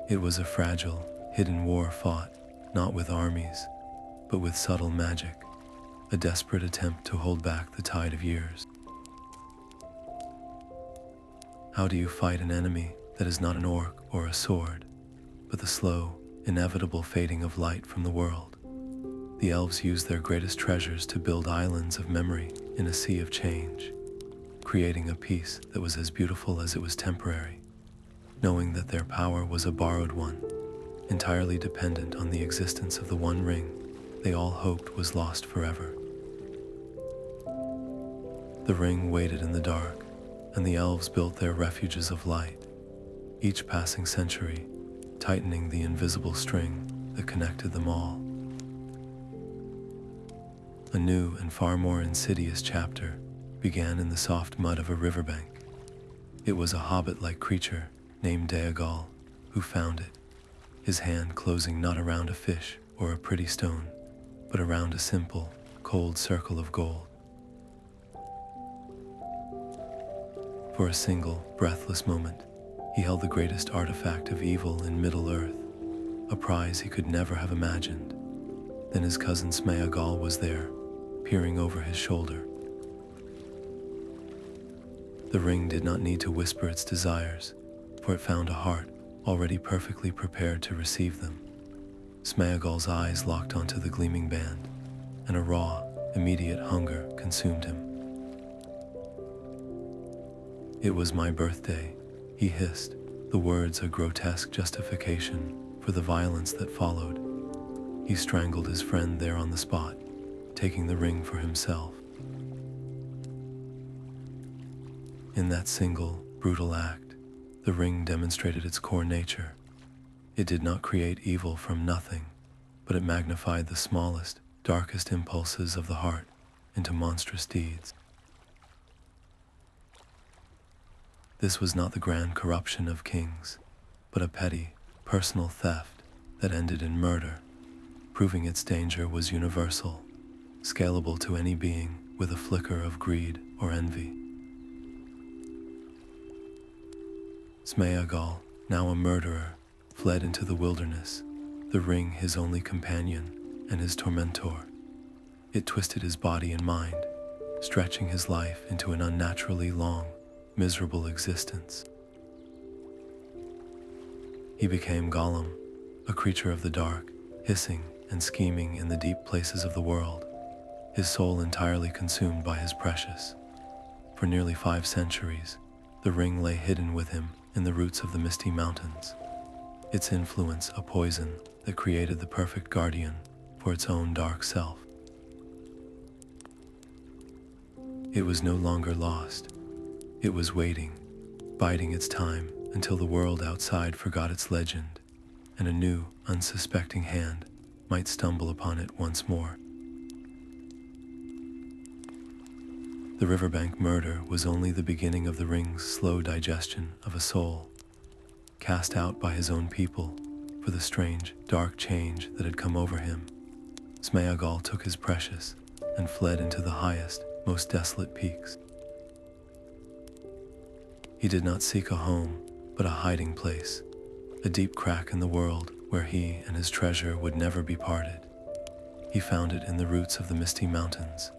It was a fragile, hidden war fought, not with armies, but with subtle magic, a desperate attempt to hold back the tide of years. How do you fight an enemy that is not an orc or a sword, but the slow, inevitable fading of light from the world? The elves used their greatest treasures to build islands of memory in a sea of change, creating a peace that was as beautiful as it was temporary, knowing that their power was a borrowed one, entirely dependent on the existence of the One Ring they all hoped was lost forever. The ring waited in the dark, and the elves built their refuges of light, each passing century tightening the invisible string that connected them all. A new and far more insidious chapter began in the soft mud of a riverbank. It was a hobbit-like creature named Deagol who found it, his hand closing not around a fish or a pretty stone, but around a simple, cold circle of gold. For a single, breathless moment, he held the greatest artifact of evil in Middle-earth, a prize he could never have imagined. Then his cousin Smeagol was there, peering over his shoulder. The ring did not need to whisper its desires, for it found a heart already perfectly prepared to receive them. Smeagol's eyes locked onto the gleaming band, and a raw, immediate hunger consumed him. "It was my birthday," he hissed, the words a grotesque justification for the violence that followed. He strangled his friend there on the spot, taking the ring for himself. In that single, brutal act, the ring demonstrated its core nature. It did not create evil from nothing, but it magnified the smallest, darkest impulses of the heart into monstrous deeds. This was not the grand corruption of kings, but a petty, personal theft that ended in murder, proving its danger was universal, scalable to any being with a flicker of greed or envy. Smeagol, now a murderer, fled into the wilderness, the ring his only companion and his tormentor. It twisted his body and mind, stretching his life into an unnaturally long, miserable existence. He became Gollum, a creature of the dark, hissing and scheming in the deep places of the world, his soul entirely consumed by his precious. For nearly 5 centuries, the ring lay hidden with him in the roots of the misty mountains, its influence a poison that created the perfect guardian for its own dark self. It was no longer lost. It was waiting, biding its time until the world outside forgot its legend, and a new, unsuspecting hand might stumble upon it once more. The riverbank murder was only the beginning of the ring's slow digestion of a soul, cast out by his own people for the strange, dark change that had come over him. Smeagol took his precious and fled into the highest, most desolate peaks. He did not seek a home, but a hiding place, a deep crack in the world where he and his treasure would never be parted. He found it in the roots of the misty mountains,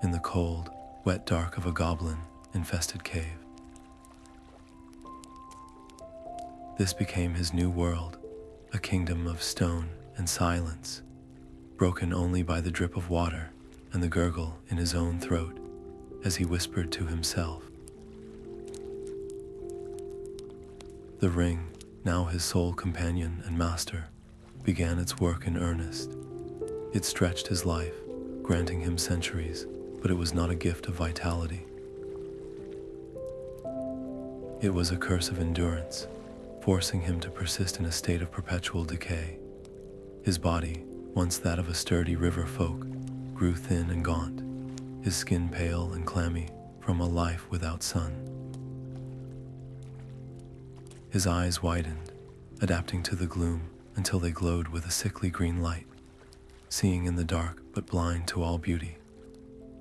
in the cold, wet dark of a goblin-infested cave. This became his new world, a kingdom of stone and silence, broken only by the drip of water and the gurgle in his own throat as he whispered to himself. The ring, now his sole companion and master, began its work in earnest. It stretched his life, granting him centuries, but it was not a gift of vitality. It was a curse of endurance, forcing him to persist in a state of perpetual decay. His body, once that of a sturdy river folk, grew thin and gaunt, his skin pale and clammy from a life without sun. His eyes widened, adapting to the gloom until they glowed with a sickly green light, seeing in the dark but blind to all beauty.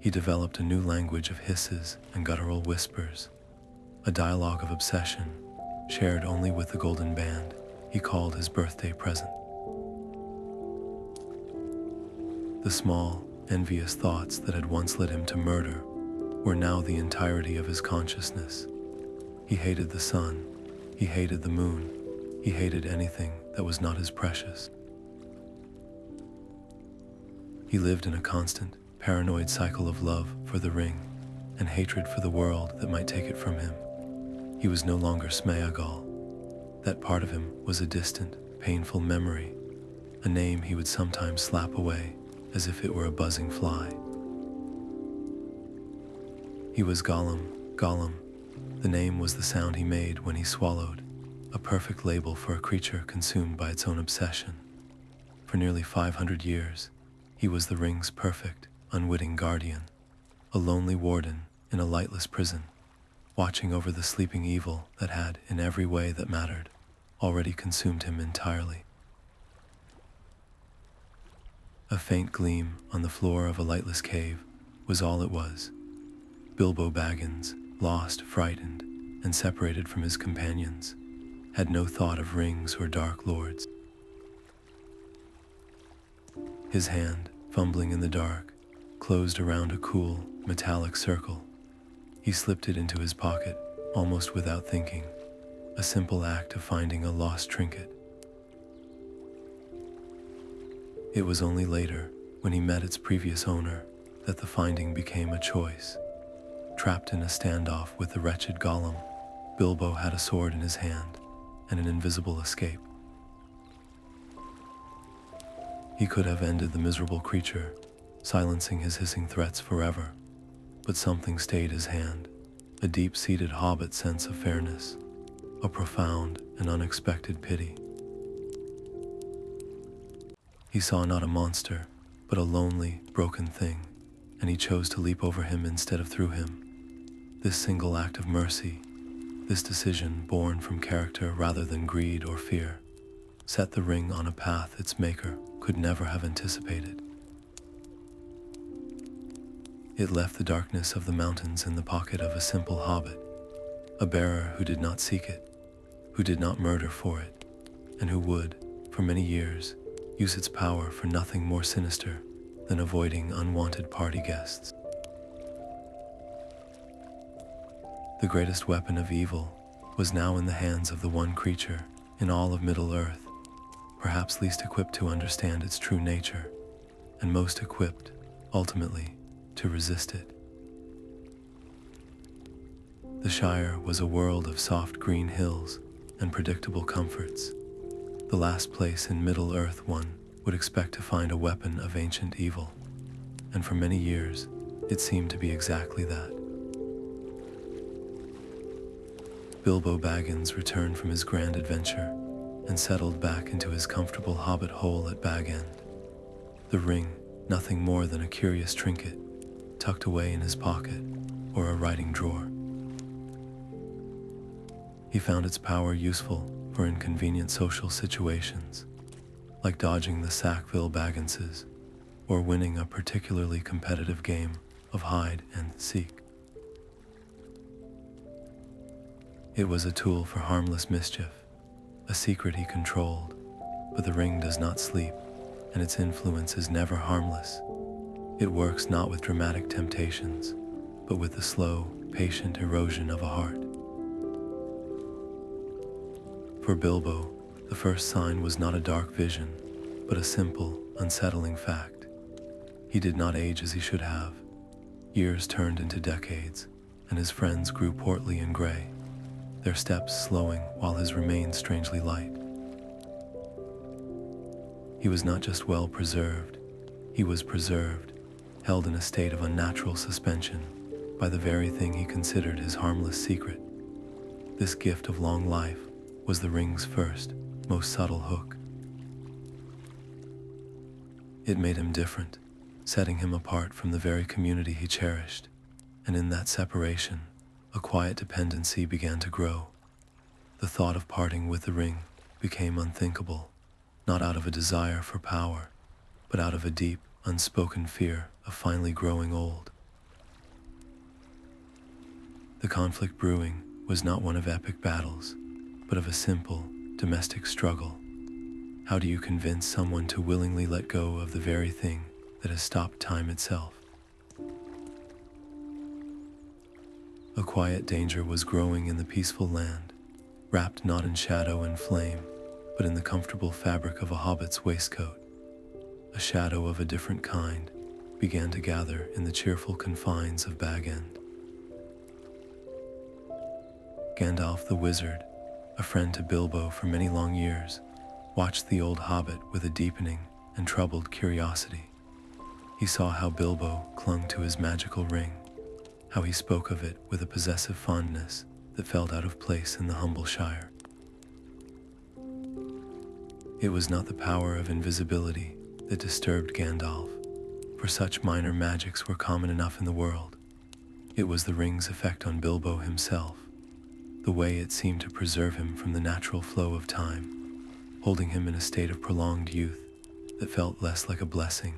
He developed a new language of hisses and guttural whispers, a dialogue of obsession, shared only with the golden band he called his birthday present. The small, envious thoughts that had once led him to murder were now the entirety of his consciousness. He hated the sun, he hated the moon, he hated anything that was not his precious. He lived in a constant, paranoid cycle of love for the ring and hatred for the world that might take it from him. He was no longer Smeagol. That part of him was a distant, painful memory, a name he would sometimes slap away as if it were a buzzing fly. He was Gollum, Gollum. The name was the sound he made when he swallowed, a perfect label for a creature consumed by its own obsession. For nearly 500 years, he was the ring's perfect, unwitting guardian, a lonely warden in a lightless prison, watching over the sleeping evil that had, in every way that mattered, already consumed him entirely. A faint gleam on the floor of a lightless cave was all it was. Bilbo Baggins, lost, frightened, and separated from his companions, had no thought of rings or dark lords. His hand, fumbling in the dark, closed around a cool, metallic circle. He slipped it into his pocket, almost without thinking, a simple act of finding a lost trinket. It was only later, when he met its previous owner, that the finding became a choice. Trapped in a standoff with the wretched Gollum, Bilbo had a sword in his hand and an invisible escape. He could have ended the miserable creature, silencing his hissing threats forever, but something stayed his hand, a deep-seated hobbit sense of fairness, a profound and unexpected pity. He saw not a monster, but a lonely, broken thing, and he chose to leap over him instead of through him. This single act of mercy, this decision born from character rather than greed or fear, set the ring on a path its maker could never have anticipated. It left the darkness of the mountains in the pocket of a simple hobbit, a bearer who did not seek it, who did not murder for it, and who would, for many years, use its power for nothing more sinister than avoiding unwanted party guests. The greatest weapon of evil was now in the hands of the one creature in all of Middle-earth, perhaps least equipped to understand its true nature, and most equipped, ultimately, to resist it. The Shire was a world of soft green hills and predictable comforts, the last place in Middle-earth one would expect to find a weapon of ancient evil, and for many years, it seemed to be exactly that. Bilbo Baggins returned from his grand adventure and settled back into his comfortable hobbit hole at Bag End. The ring, nothing more than a curious trinket, tucked away in his pocket or a writing drawer. He found its power useful for inconvenient social situations, like dodging the Sackville Bagginses or winning a particularly competitive game of hide and seek. It was a tool for harmless mischief, a secret he controlled, but the ring does not sleep, and its influence is never harmless. It works not with dramatic temptations, but with the slow, patient erosion of a heart. For Bilbo, the first sign was not a dark vision, but a simple, unsettling fact. He did not age as he should have. Years turned into decades, and his friends grew portly and gray, their steps slowing while his remained strangely light. He was not just well preserved, he was preserved, held in a state of unnatural suspension by the very thing he considered his harmless secret. This gift of long life was the ring's first, most subtle hook. It made him different, setting him apart from the very community he cherished, and in that separation, a quiet dependency began to grow. The thought of parting with the ring became unthinkable, not out of a desire for power, but out of a deep, unspoken fear of finally growing old. The conflict brewing was not one of epic battles, but of a simple, domestic struggle. How do you convince someone to willingly let go of the very thing that has stopped time itself? A quiet danger was growing in the peaceful land, wrapped not in shadow and flame, but in the comfortable fabric of a hobbit's waistcoat. A shadow of a different kind began to gather in the cheerful confines of Bag End. Gandalf the wizard, a friend to Bilbo for many long years, watched the old hobbit with a deepening and troubled curiosity. He saw how Bilbo clung to his magical ring, how he spoke of it with a possessive fondness that felt out of place in the humble Shire. It was not the power of invisibility that disturbed Gandalf, for such minor magics were common enough in the world. It was the ring's effect on Bilbo himself, the way it seemed to preserve him from the natural flow of time, holding him in a state of prolonged youth that felt less like a blessing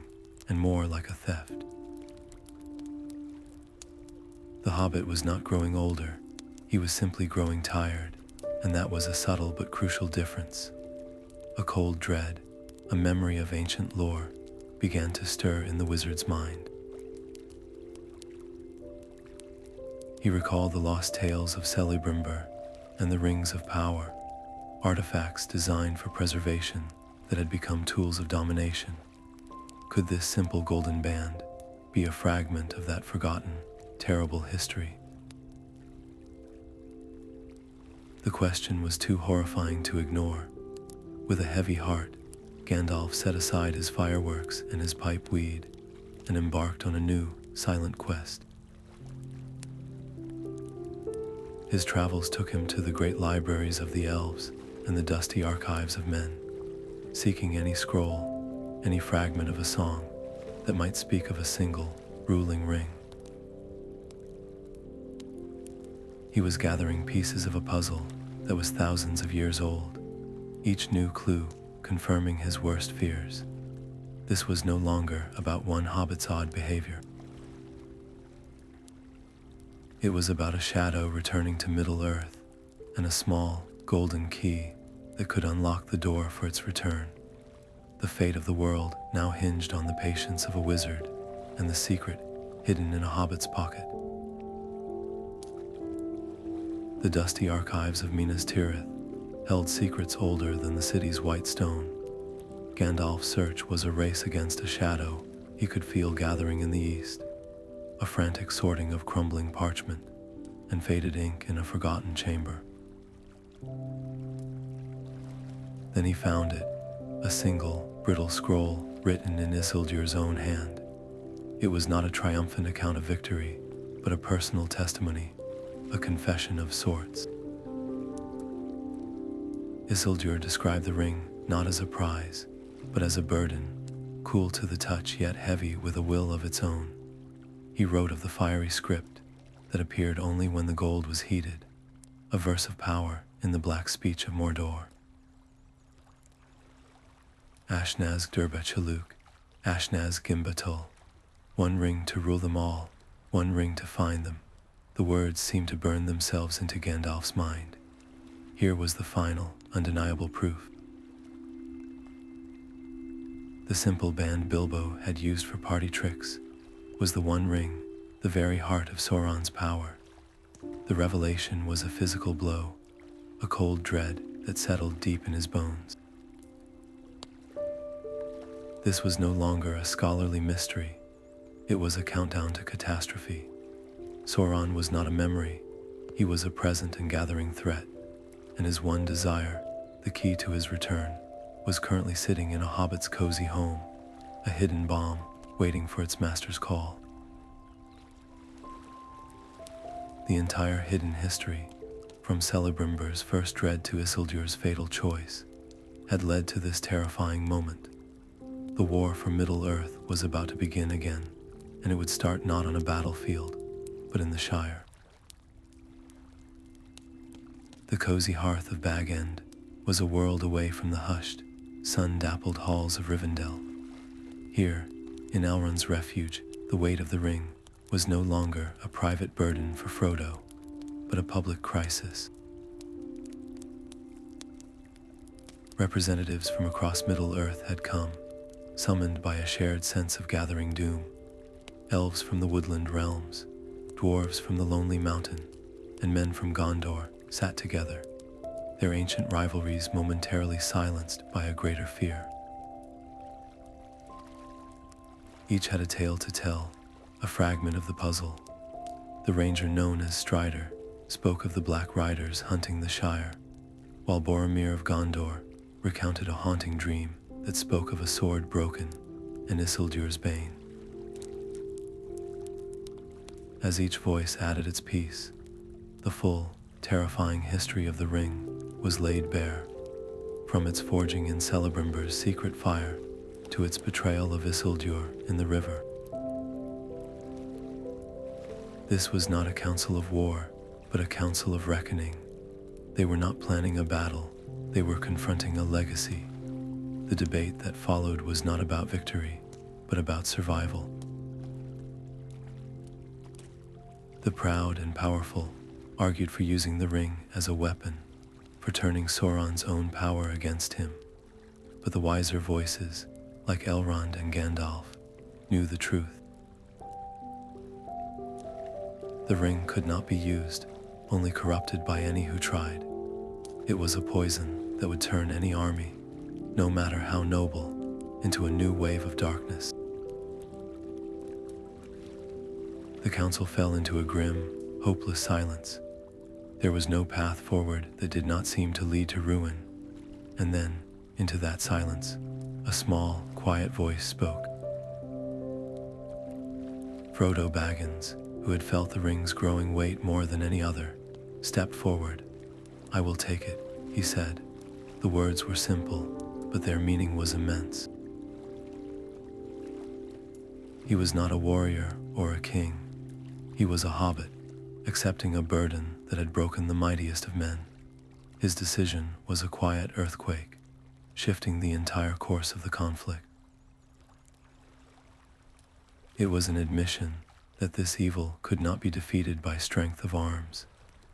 and more like a theft. The hobbit was not growing older, he was simply growing tired, and that was a subtle but crucial difference. A cold dread, a memory of ancient lore, began to stir in the wizard's mind. He recalled the lost tales of Celebrimbor and the Rings of Power, artifacts designed for preservation that had become tools of domination. Could this simple golden band be a fragment of that forgotten, terrible history? The question was too horrifying to ignore. With a heavy heart, Gandalf set aside his fireworks and his pipe weed and embarked on a new, silent quest. His travels took him to the great libraries of the Elves and the dusty archives of men, seeking any scroll, any fragment of a song that might speak of a single, ruling ring. He was gathering pieces of a puzzle that was thousands of years old, each new clue confirming his worst fears. This was no longer about one hobbit's odd behavior. It was about a shadow returning to Middle-earth and a small, golden key that could unlock the door for its return. The fate of the world now hinged on the patience of a wizard and the secret hidden in a hobbit's pocket. The dusty archives of Minas Tirith held secrets older than the city's white stone. Gandalf's search was a race against a shadow he could feel gathering in the east, a frantic sorting of crumbling parchment and faded ink in a forgotten chamber. Then he found it, a single, brittle scroll written in Isildur's own hand. It was not a triumphant account of victory, but a personal testimony, a confession of sorts. Isildur described the ring not as a prize, but as a burden, cool to the touch yet heavy with a will of its own. He wrote of the fiery script that appeared only when the gold was heated, a verse of power in the black speech of Mordor. Ashnaz Durbechaluk, Ashnaz Gimbatul, one ring to rule them all, one ring to find them. The words seemed to burn themselves into Gandalf's mind. Here was the final, undeniable proof. The simple band Bilbo had used for party tricks was the One Ring, the very heart of Sauron's power. The revelation was a physical blow, a cold dread that settled deep in his bones. This was no longer a scholarly mystery. It was a countdown to catastrophe. Sauron was not a memory. He was a present and gathering threat, and his one desire, the key to his return, was currently sitting in a hobbit's cozy home, a hidden bomb waiting for its master's call. The entire hidden history, from Celebrimbor's first dread to Isildur's fatal choice, had led to this terrifying moment. The war for Middle-earth was about to begin again, and it would start not on a battlefield, but in the Shire. The cozy hearth of Bag End was a world away from the hushed, sun-dappled halls of Rivendell. Here, in Elrond's refuge, the weight of the ring was no longer a private burden for Frodo, but a public crisis. Representatives from across Middle-earth had come, summoned by a shared sense of gathering doom. Elves from the woodland realms, dwarves from the lonely mountain, and men from Gondor sat together, their ancient rivalries momentarily silenced by a greater fear. Each had a tale to tell, a fragment of the puzzle. The ranger known as Strider spoke of the Black Riders hunting the Shire, while Boromir of Gondor recounted a haunting dream that spoke of a sword broken and Isildur's bane. As each voice added its piece, the full, terrifying history of the ring was laid bare, from its forging in Celebrimbor's secret fire to its betrayal of Isildur in the river. This was not a council of war, but a council of reckoning. They were not planning a battle, they were confronting a legacy. The debate that followed was not about victory, but about survival. The proud and powerful argued for using the ring as a weapon, for turning Sauron's own power against him. But the wiser voices, like Elrond and Gandalf, knew the truth. The ring could not be used, only corrupted by any who tried. It was a poison that would turn any army, no matter how noble, into a new wave of darkness. The council fell into a grim, hopeless silence. There was no path forward that did not seem to lead to ruin. And then, into that silence, a small, quiet voice spoke. Frodo Baggins, who had felt the ring's growing weight more than any other, stepped forward. "I will take it," he said. The words were simple, but their meaning was immense. He was not a warrior or a king. He was a hobbit, accepting a burden that had broken the mightiest of men. His decision was a quiet earthquake, shifting the entire course of the conflict. It was an admission that this evil could not be defeated by strength of arms,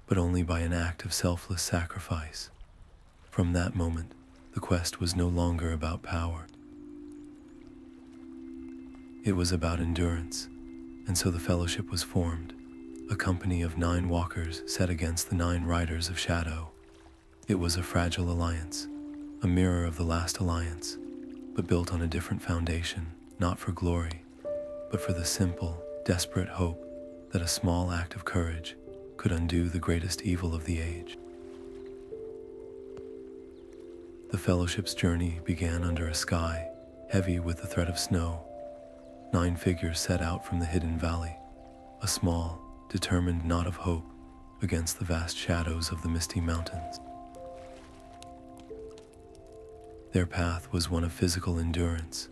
but only by an act of selfless sacrifice. From that moment, the quest was no longer about power. It was about endurance, and so the Fellowship was formed, a company of 9 walkers set against the 9 riders of shadow. It was a fragile alliance, a mirror of the last alliance, but built on a different foundation, not for glory, but for the simple, desperate hope that a small act of courage could undo the greatest evil of the age. The Fellowship's journey began under a sky heavy with the threat of snow. 9 figures set out from the hidden valley, a small, determined knot of hope against the vast shadows of the misty mountains. Their path was one of physical endurance,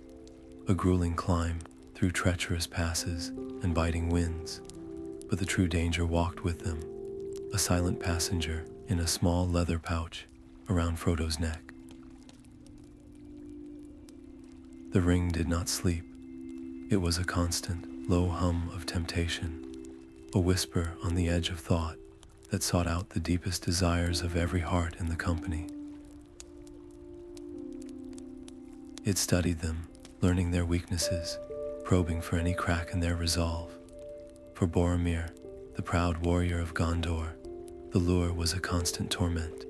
a grueling climb through treacherous passes and biting winds, but the true danger walked with them, a silent passenger in a small leather pouch around Frodo's neck. The ring did not sleep. It was a constant, low hum of temptation, a whisper on the edge of thought that sought out the deepest desires of every heart in the company. It studied them, learning their weaknesses, probing for any crack in their resolve. For Boromir, the proud warrior of Gondor, the lure was a constant torment.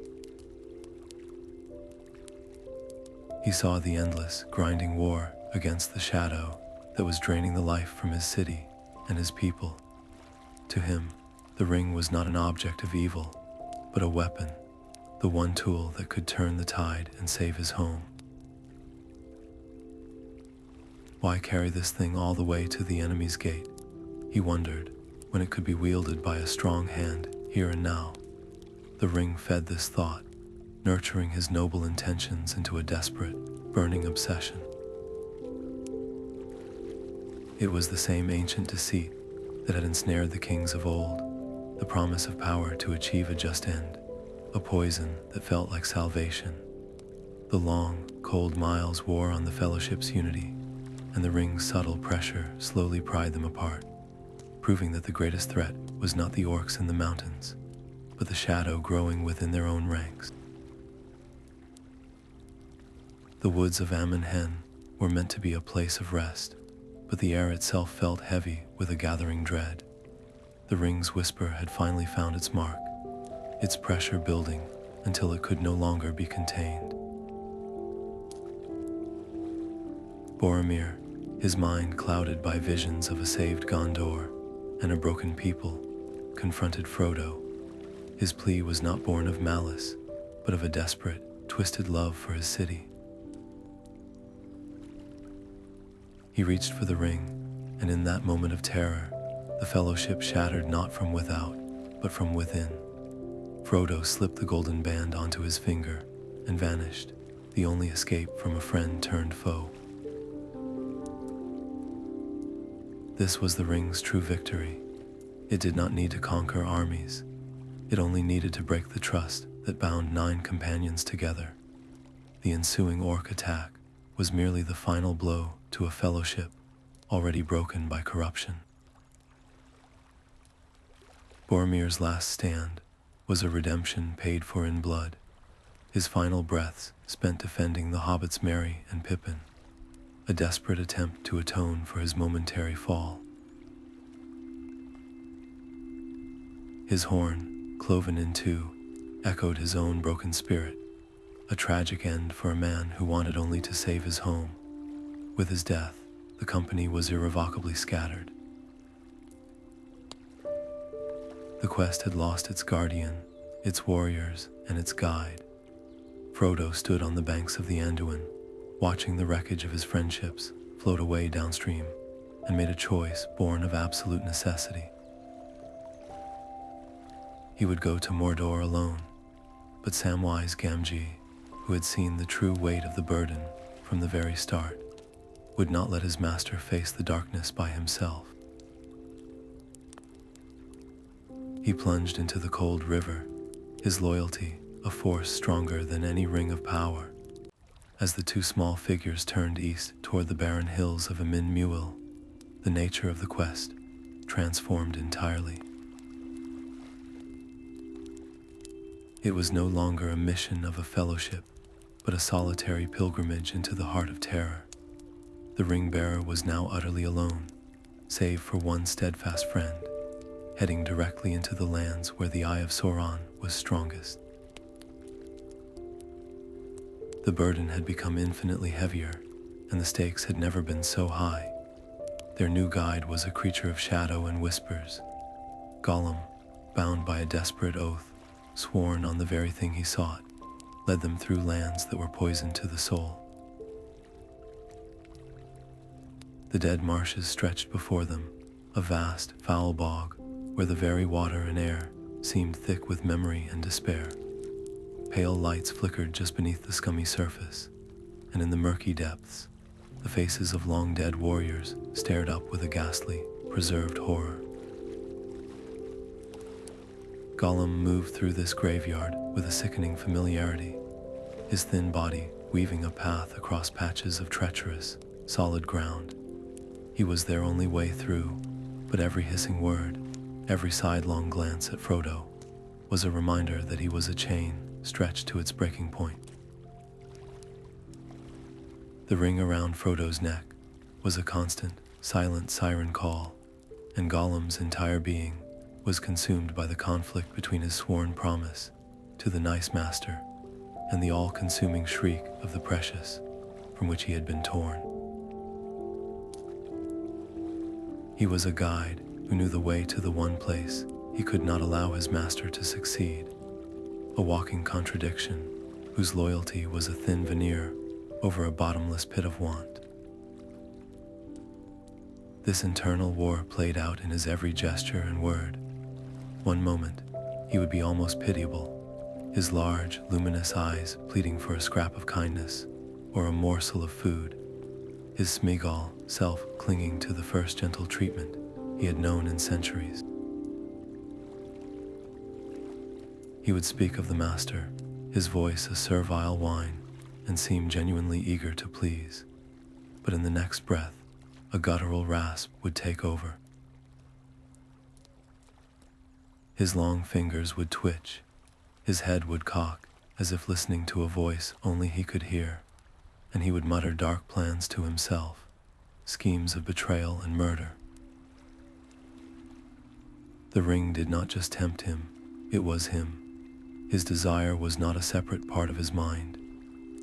He saw the endless, grinding war against the shadow that was draining the life from his city and his people. To him, the ring was not an object of evil, but a weapon, the one tool that could turn the tide and save his home. Why carry this thing all the way to the enemy's gate, he wondered, when it could be wielded by a strong hand here and now? The ring fed this thought, nurturing his noble intentions into a desperate, burning obsession. It was the same ancient deceit that had ensnared the kings of old, the promise of power to achieve a just end, a poison that felt like salvation. The long, cold miles wore on the Fellowship's unity, and the ring's subtle pressure slowly pried them apart, proving that the greatest threat was not the orcs in the mountains, but the shadow growing within their own ranks. The woods of Amon Hen were meant to be a place of rest, but the air itself felt heavy with a gathering dread. The ring's whisper had finally found its mark, its pressure building until it could no longer be contained. Boromir, his mind clouded by visions of a saved Gondor and a broken people, confronted Frodo. His plea was not born of malice, but of a desperate, twisted love for his city. He reached for the ring, and in that moment of terror, the Fellowship shattered not from without, but from within. Frodo slipped the golden band onto his finger and vanished, the only escape from a friend turned foe. This was the ring's true victory. It did not need to conquer armies. It only needed to break the trust that bound 9 companions together. The ensuing orc attack was merely the final blow to a Fellowship already broken by corruption. Boromir's last stand was a redemption paid for in blood, his final breaths spent defending the hobbits Merry and Pippin. a desperate attempt to atone for his momentary fall. His horn, cloven in two, echoed his own broken spirit, a tragic end for a man who wanted only to save his home. With his death, the company was irrevocably scattered. The quest had lost its guardian, its warriors, and its guide. Frodo stood on the banks of the Anduin, watching the wreckage of his friendships float away downstream, and made a choice born of absolute necessity. He would go to Mordor alone, but Samwise Gamgee, who had seen the true weight of the burden from the very start, would not let his master face the darkness by himself. He plunged into the cold river, his loyalty a force stronger than any ring of power. As the two small figures turned east toward the barren hills of Emin Muil, the nature of the quest transformed entirely. It was no longer a mission of a fellowship, but a solitary pilgrimage into the heart of terror. The ring-bearer was now utterly alone, save for one steadfast friend, heading directly into the lands where the Eye of Sauron was strongest. The burden had become infinitely heavier, and the stakes had never been so high. Their new guide was a creature of shadow and whispers. Gollum, bound by a desperate oath, sworn on the very thing he sought, led them through lands that were poison to the soul. The dead marshes stretched before them, a vast, foul bog, where the very water and air seemed thick with memory and despair. Pale lights flickered just beneath the scummy surface, and in the murky depths, the faces of long-dead warriors stared up with a ghastly, preserved horror. Gollum moved through this graveyard with a sickening familiarity, his thin body weaving a path across patches of treacherous, solid ground. He was their only way through, but every hissing word, every sidelong glance at Frodo, was a reminder that he was a chain stretched to its breaking point. The ring around Frodo's neck was a constant, silent siren call, and Gollum's entire being was consumed by the conflict between his sworn promise to the nice master and the all-consuming shriek of the precious from which he had been torn. He was a guide who knew the way to the one place he could not allow his master to succeed, a walking contradiction whose loyalty was a thin veneer over a bottomless pit of want. This internal war played out in his every gesture and word. One moment, he would be almost pitiable, his large, luminous eyes pleading for a scrap of kindness or a morsel of food, his Smeagol self clinging to the first gentle treatment he had known in centuries. He would speak of the master, his voice a servile whine, and seem genuinely eager to please. But in the next breath, a guttural rasp would take over. His long fingers would twitch, his head would cock as if listening to a voice only he could hear, and he would mutter dark plans to himself, schemes of betrayal and murder. The ring did not just tempt him, it was him. His desire was not a separate part of his mind,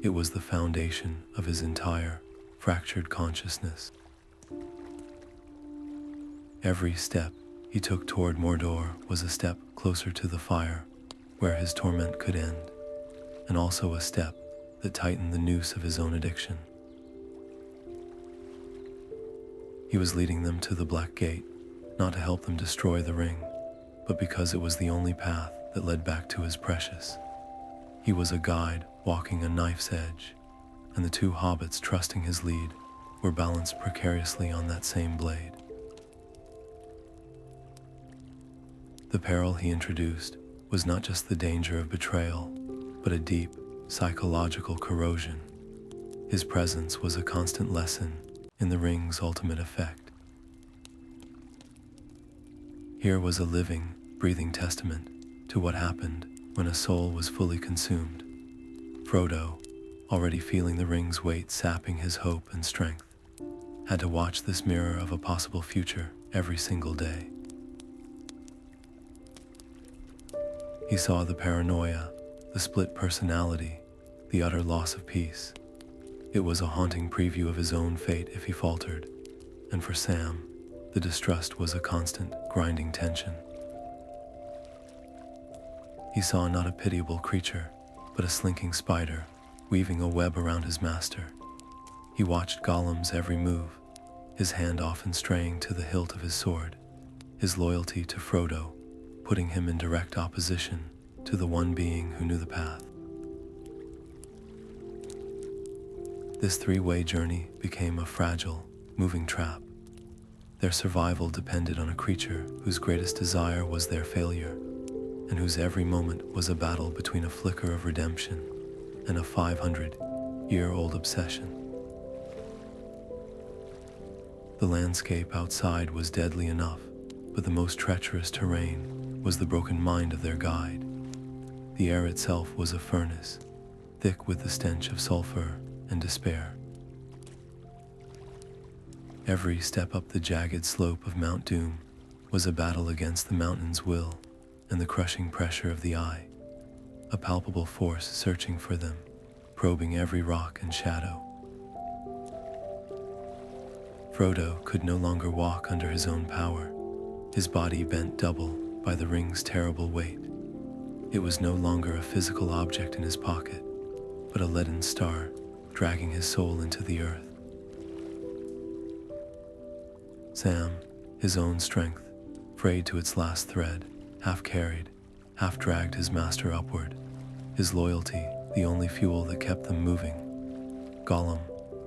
it was the foundation of his entire, fractured consciousness. Every step he took toward Mordor was a step closer to the fire, where his torment could end, and also a step that tightened the noose of his own addiction. He was leading them to the Black Gate, not to help them destroy the ring, but because it was the only path that led back to his precious. He was a guide walking a knife's edge, and the two hobbits trusting his lead were balanced precariously on that same blade. The peril he introduced was not just the danger of betrayal, but a deep, psychological corrosion. His presence was a constant lesson in the ring's ultimate effect. Here was a living, breathing testament to what happened when a soul was fully consumed. Frodo, already feeling the ring's weight sapping his hope and strength, had to watch this mirror of a possible future every single day. He saw the paranoia, the split personality, the utter loss of peace. It was a haunting preview of his own fate if he faltered, and for Sam, the distrust was a constant, grinding tension. He saw not a pitiable creature, but a slinking spider, weaving a web around his master. He watched Gollum's every move, his hand often straying to the hilt of his sword, his loyalty to Frodo, putting him in direct opposition to the one being who knew the path. This three-way journey became a fragile, moving trap. Their survival depended on a creature whose greatest desire was their failure, and whose every moment was a battle between a flicker of redemption and a 500-year-old obsession. The landscape outside was deadly enough, but the most treacherous terrain was the broken mind of their guide. The air itself was a furnace, thick with the stench of sulfur and despair. Every step up the jagged slope of Mount Doom was a battle against the mountain's will and the crushing pressure of the eye, a palpable force searching for them, probing every rock and shadow. Frodo could no longer walk under his own power, his body bent double by the ring's terrible weight. It was no longer a physical object in his pocket, but a leaden star dragging his soul into the earth. Sam, his own strength, frayed to its last thread, half carried, half dragged his master upward, his loyalty the only fuel that kept them moving. Gollum,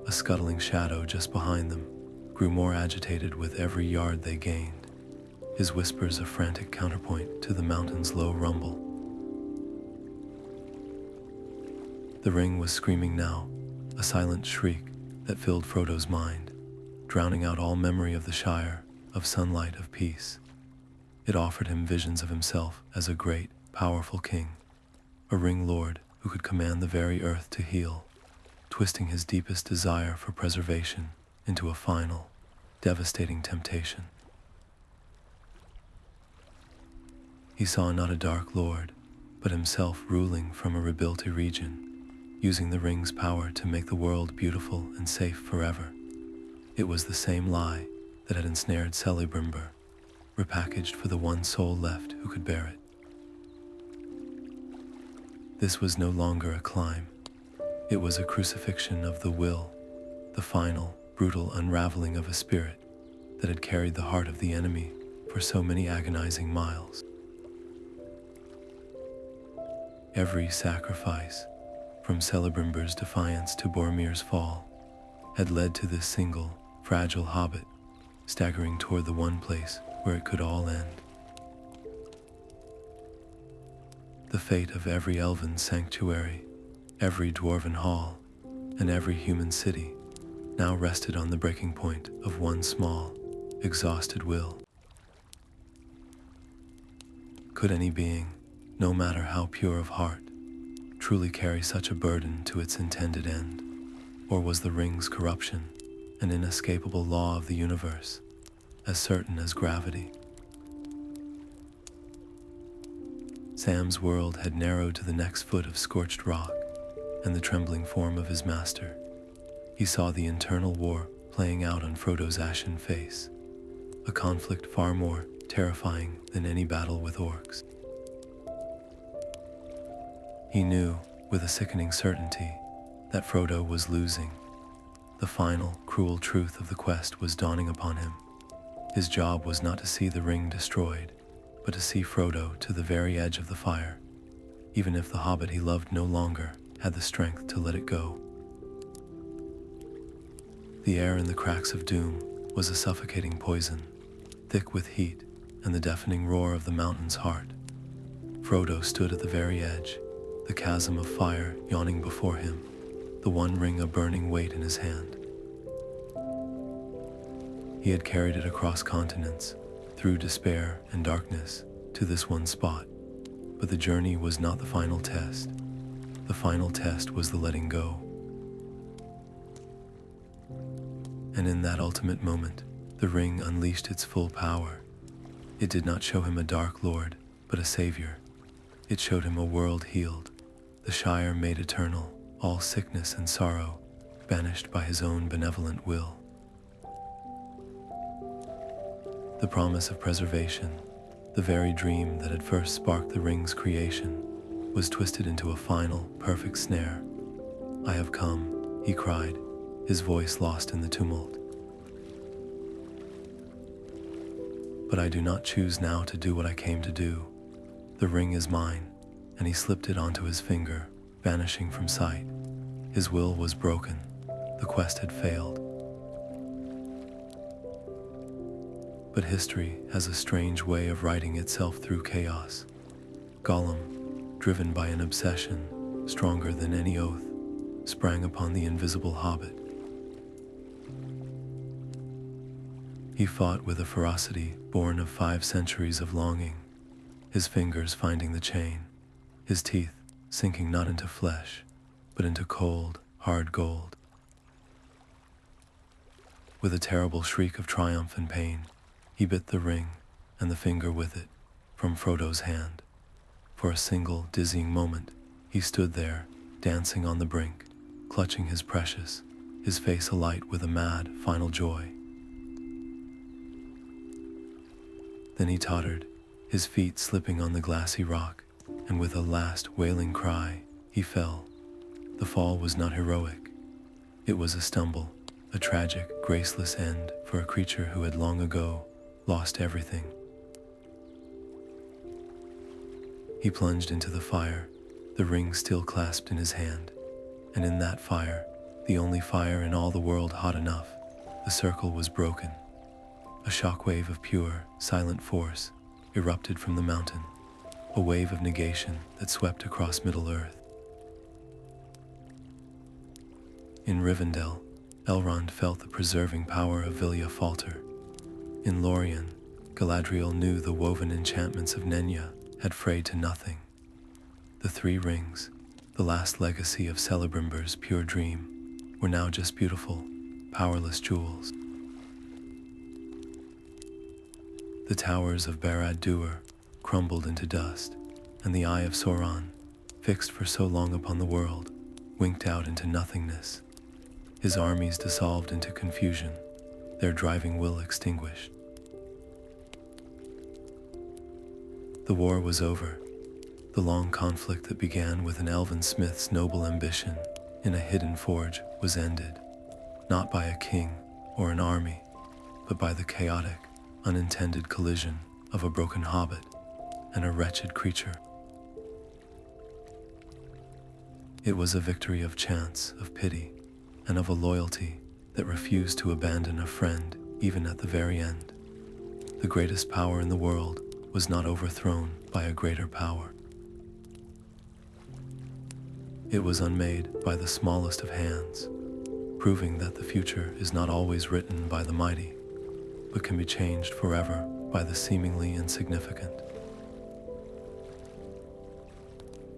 a scuttling shadow just behind them, grew more agitated with every yard they gained, his whispers a frantic counterpoint to the mountain's low rumble. The ring was screaming now, a silent shriek that filled Frodo's mind, drowning out all memory of the Shire, of sunlight, of peace. It offered him visions of himself as a great, powerful king, a ring lord who could command the very earth to heal, twisting his deepest desire for preservation into a final, devastating temptation. He saw not a dark lord, but himself ruling from a rebuilt Eregion, using the ring's power to make the world beautiful and safe forever. It was the same lie that had ensnared Celebrimbor, repackaged for the one soul left who could bear it. This was no longer a climb. It was a crucifixion of the will, the final, brutal unraveling of a spirit that had carried the heart of the enemy for so many agonizing miles. Every sacrifice, from Celebrimbor's defiance to Boromir's fall, had led to this single, fragile hobbit staggering toward the one place where it could all end. The fate of every elven sanctuary, every dwarven hall, and every human city now rested on the breaking point of one small, exhausted will. Could any being, no matter how pure of heart, truly carry such a burden to its intended end? Or was the ring's corruption an inescapable law of the universe, as certain as gravity? Sam's world had narrowed to the next foot of scorched rock and the trembling form of his master. He saw the internal war playing out on Frodo's ashen face, a conflict far more terrifying than any battle with orcs. He knew, with a sickening certainty, that Frodo was losing. The final, cruel truth of the quest was dawning upon him. His job was not to see the ring destroyed, but to see Frodo to the very edge of the fire, even if the hobbit he loved no longer had the strength to let it go. The air in the cracks of doom was a suffocating poison, thick with heat and the deafening roar of the mountain's heart. Frodo stood at the very edge, the chasm of fire yawning before him, the one ring a burning weight in his hand. He had carried it across continents, through despair and darkness, to this one spot, but the journey was not the final test. The final test was the letting go. And in that ultimate moment, the ring unleashed its full power. It did not show him a dark lord, but a savior. It showed him a world healed, the Shire made eternal, all sickness and sorrow banished by his own benevolent will. The promise of preservation, the very dream that had first sparked the ring's creation, was twisted into a final, perfect snare. "I have come," he cried, his voice lost in the tumult. "But I do not choose now to do what I came to do. The ring is mine," and he slipped it onto his finger, vanishing from sight. His will was broken. The quest had failed. But history has a strange way of writing itself through chaos. Gollum, driven by an obsession stronger than any oath, sprang upon the invisible hobbit. He fought with a ferocity born of 5 centuries of longing, his fingers finding the chain, his teeth sinking not into flesh, but into cold, hard gold. With a terrible shriek of triumph and pain, he bit the ring, and the finger with it, from Frodo's hand. For a single, dizzying moment, he stood there, dancing on the brink, clutching his precious, his face alight with a mad, final joy. Then he tottered, his feet slipping on the glassy rock, and with a last wailing cry, he fell. The fall was not heroic. It was a stumble, a tragic, graceless end for a creature who had long ago lost everything. He plunged into the fire, the ring still clasped in his hand, and in that fire, the only fire in all the world hot enough, the circle was broken. A shockwave of pure, silent force erupted from the mountain, a wave of negation that swept across Middle-earth. In Rivendell, Elrond felt the preserving power of Vilya falter. In Lorien, Galadriel knew the woven enchantments of Nenya had frayed to nothing. The 3 rings, the last legacy of Celebrimbor's pure dream, were now just beautiful, powerless jewels. The towers of Barad-Dur crumbled into dust, and the eye of Sauron, fixed for so long upon the world, winked out into nothingness. His armies dissolved into confusion, their driving will extinguished. The war was over. The long conflict that began with an Elven-smith's noble ambition in a hidden forge was ended, not by a king or an army, but by the chaotic, unintended collision of a broken hobbit and a wretched creature. It was a victory of chance, of pity, and of a loyalty that refused to abandon a friend even at the very end. The greatest power in the world was not overthrown by a greater power. It was unmade by the smallest of hands, proving that the future is not always written by the mighty, but can be changed forever by the seemingly insignificant.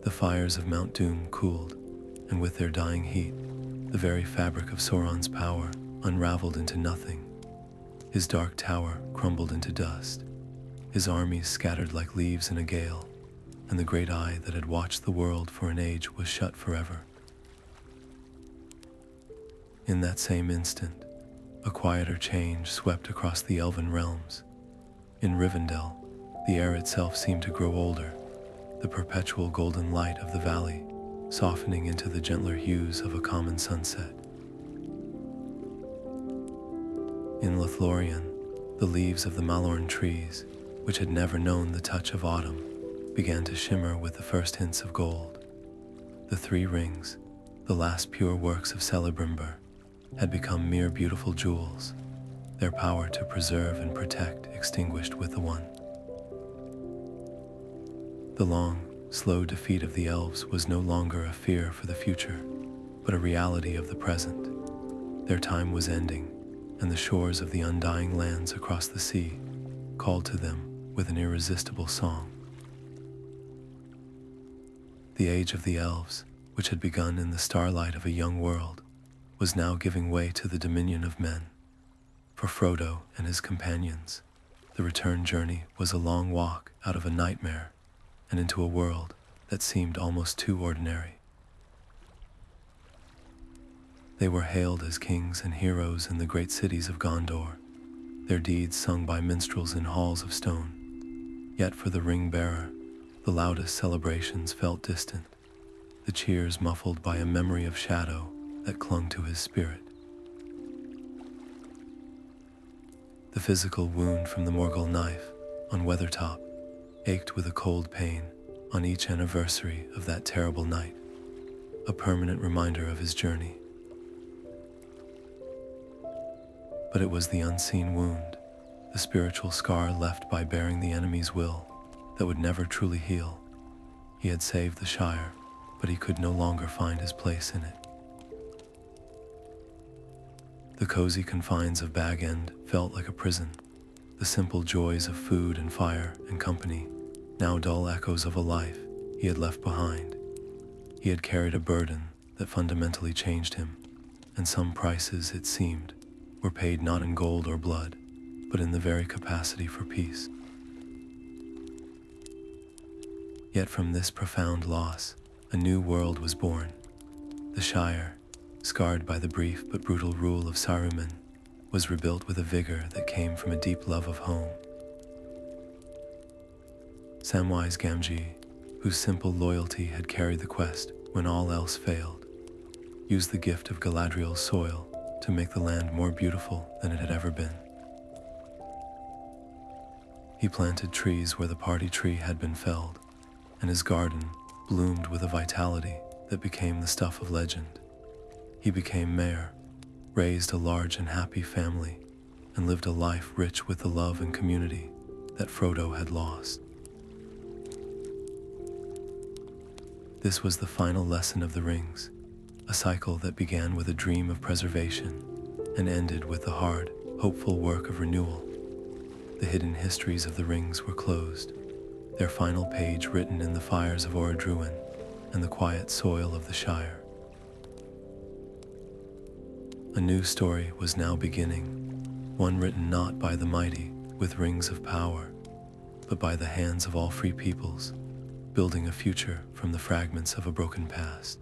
The fires of Mount Doom cooled, and with their dying heat, the very fabric of Sauron's power unraveled into nothing. His dark tower crumbled into dust, his armies scattered like leaves in a gale, and the great eye that had watched the world for an age was shut forever. In that same instant, a quieter change swept across the elven realms. In Rivendell, the air itself seemed to grow older, the perpetual golden light of the valley softening into the gentler hues of a common sunset. In Lothlorien, the leaves of the Malorn trees, which had never known the touch of autumn, began to shimmer with the first hints of gold. The 3 rings, the last pure works of Celebrimbor, had become mere beautiful jewels, their power to preserve and protect extinguished with the one. The long, slow defeat of the elves was no longer a fear for the future, but a reality of the present. Their time was ending, and the shores of the undying lands across the sea called to them with an irresistible song. The age of the elves, which had begun in the starlight of a young world, was now giving way to the dominion of men, For Frodo and his companions, the return journey was a long walk out of a nightmare and into a world that seemed almost too ordinary. They were hailed as kings and heroes in the great cities of Gondor, their deeds sung by minstrels in halls of stone. Yet for the ring-bearer, the loudest celebrations felt distant, the cheers muffled by a memory of shadow that clung to his spirit. The physical wound from the Morgul knife on Weathertop ached with a cold pain on each anniversary of that terrible night, a permanent reminder of his journey. But it was the unseen wound, the spiritual scar left by bearing the enemy's will, that would never truly heal. He had saved the Shire, but he could no longer find his place in it. The cozy confines of Bag End felt like a prison, the simple joys of food and fire and company, now dull echoes of a life he had left behind. He had carried a burden that fundamentally changed him, and some prices, it seemed, were paid not in gold or blood, but in the very capacity for peace. Yet from this profound loss, a new world was born. The Shire, scarred by the brief but brutal rule of Saruman, was rebuilt with a vigor that came from a deep love of home. Samwise Gamgee, whose simple loyalty had carried the quest when all else failed, used the gift of Galadriel's soil to make the land more beautiful than it had ever been. He planted trees where the party tree had been felled, and his garden bloomed with a vitality that became the stuff of legend. He became mayor, raised a large and happy family, and lived a life rich with the love and community that Frodo had lost. This was the final lesson of the rings, a cycle that began with a dream of preservation and ended with the hard, hopeful work of renewal. The hidden histories of the rings were closed, their final page written in the fires of Orodruin and the quiet soil of the Shire. A new story was now beginning, one written not by the mighty with rings of power, but by the hands of all free peoples, building a future from the fragments of a broken past.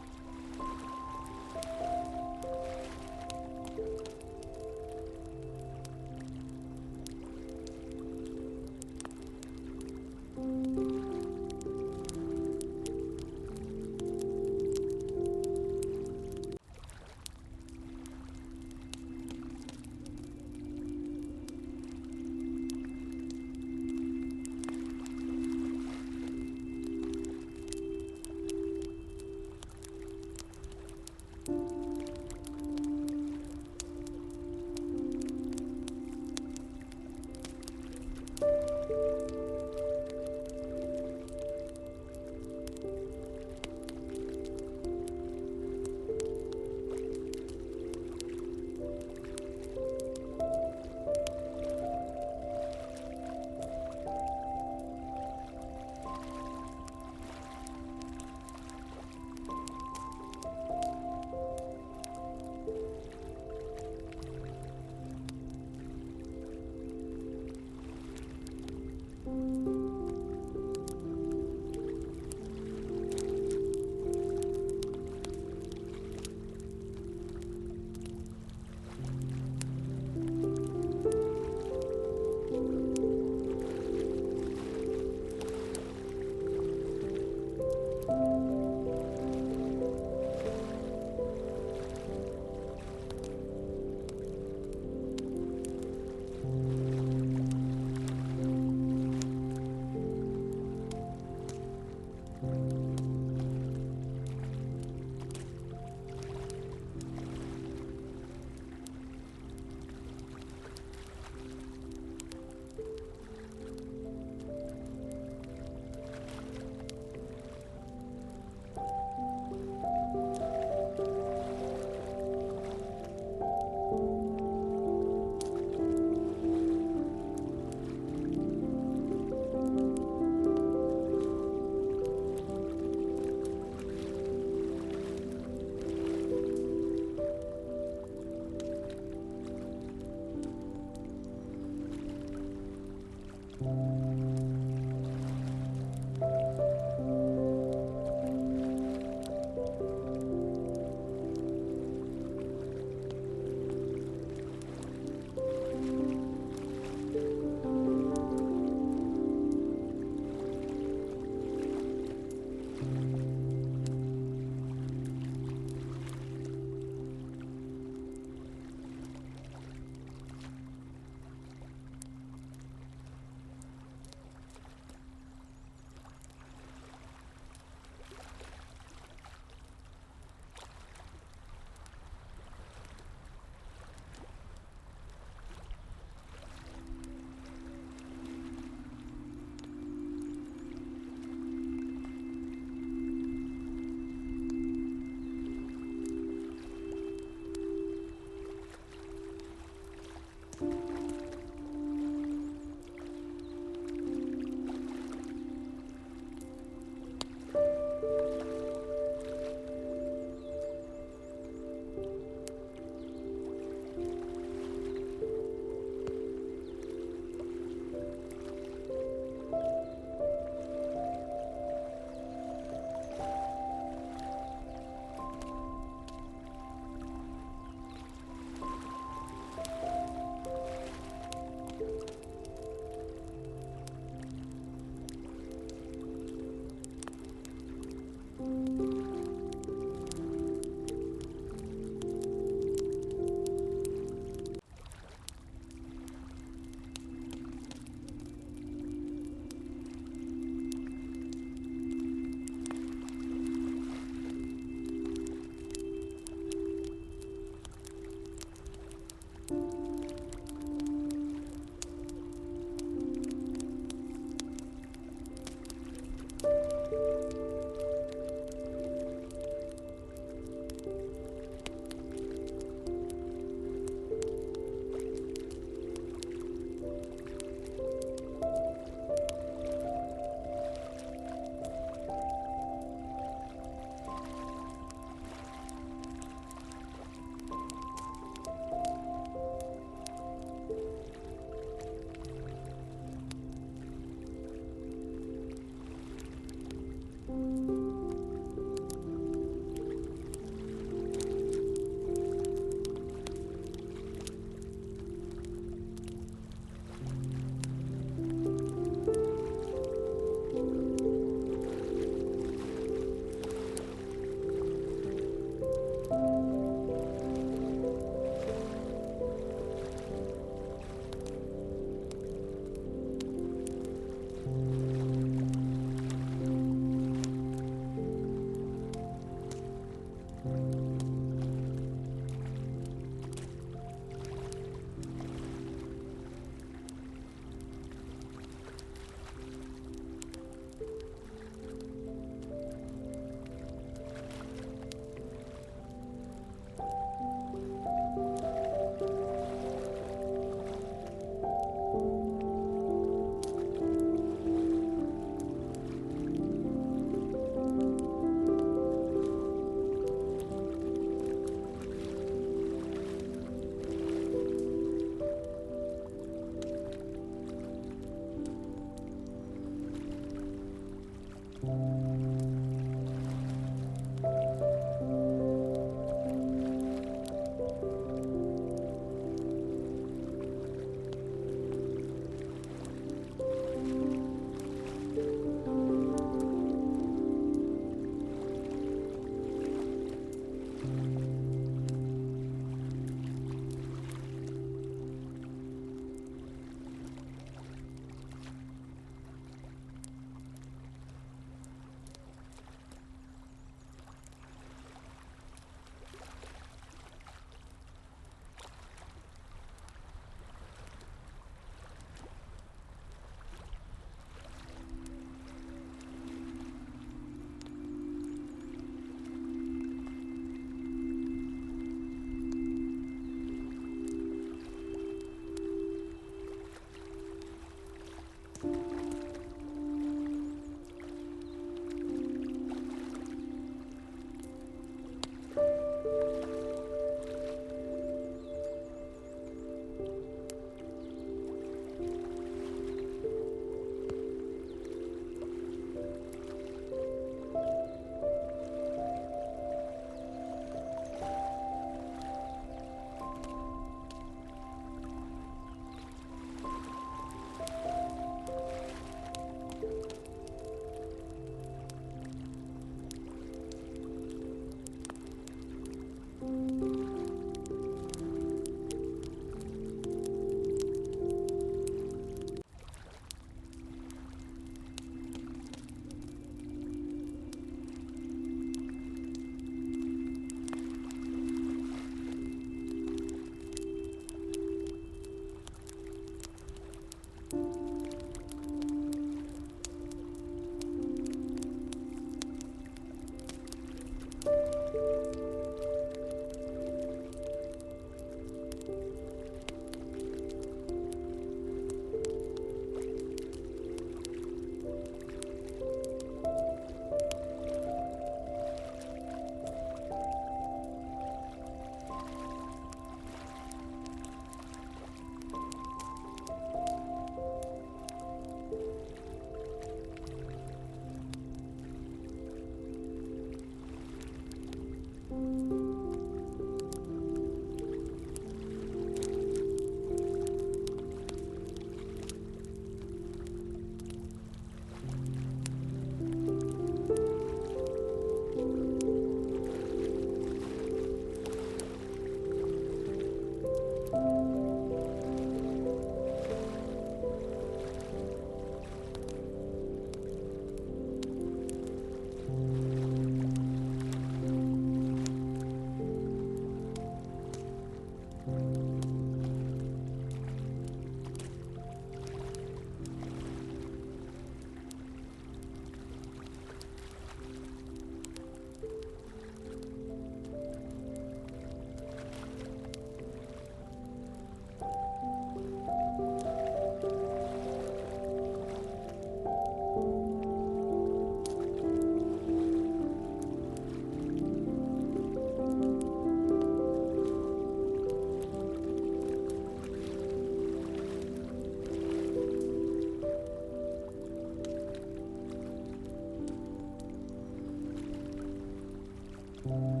you.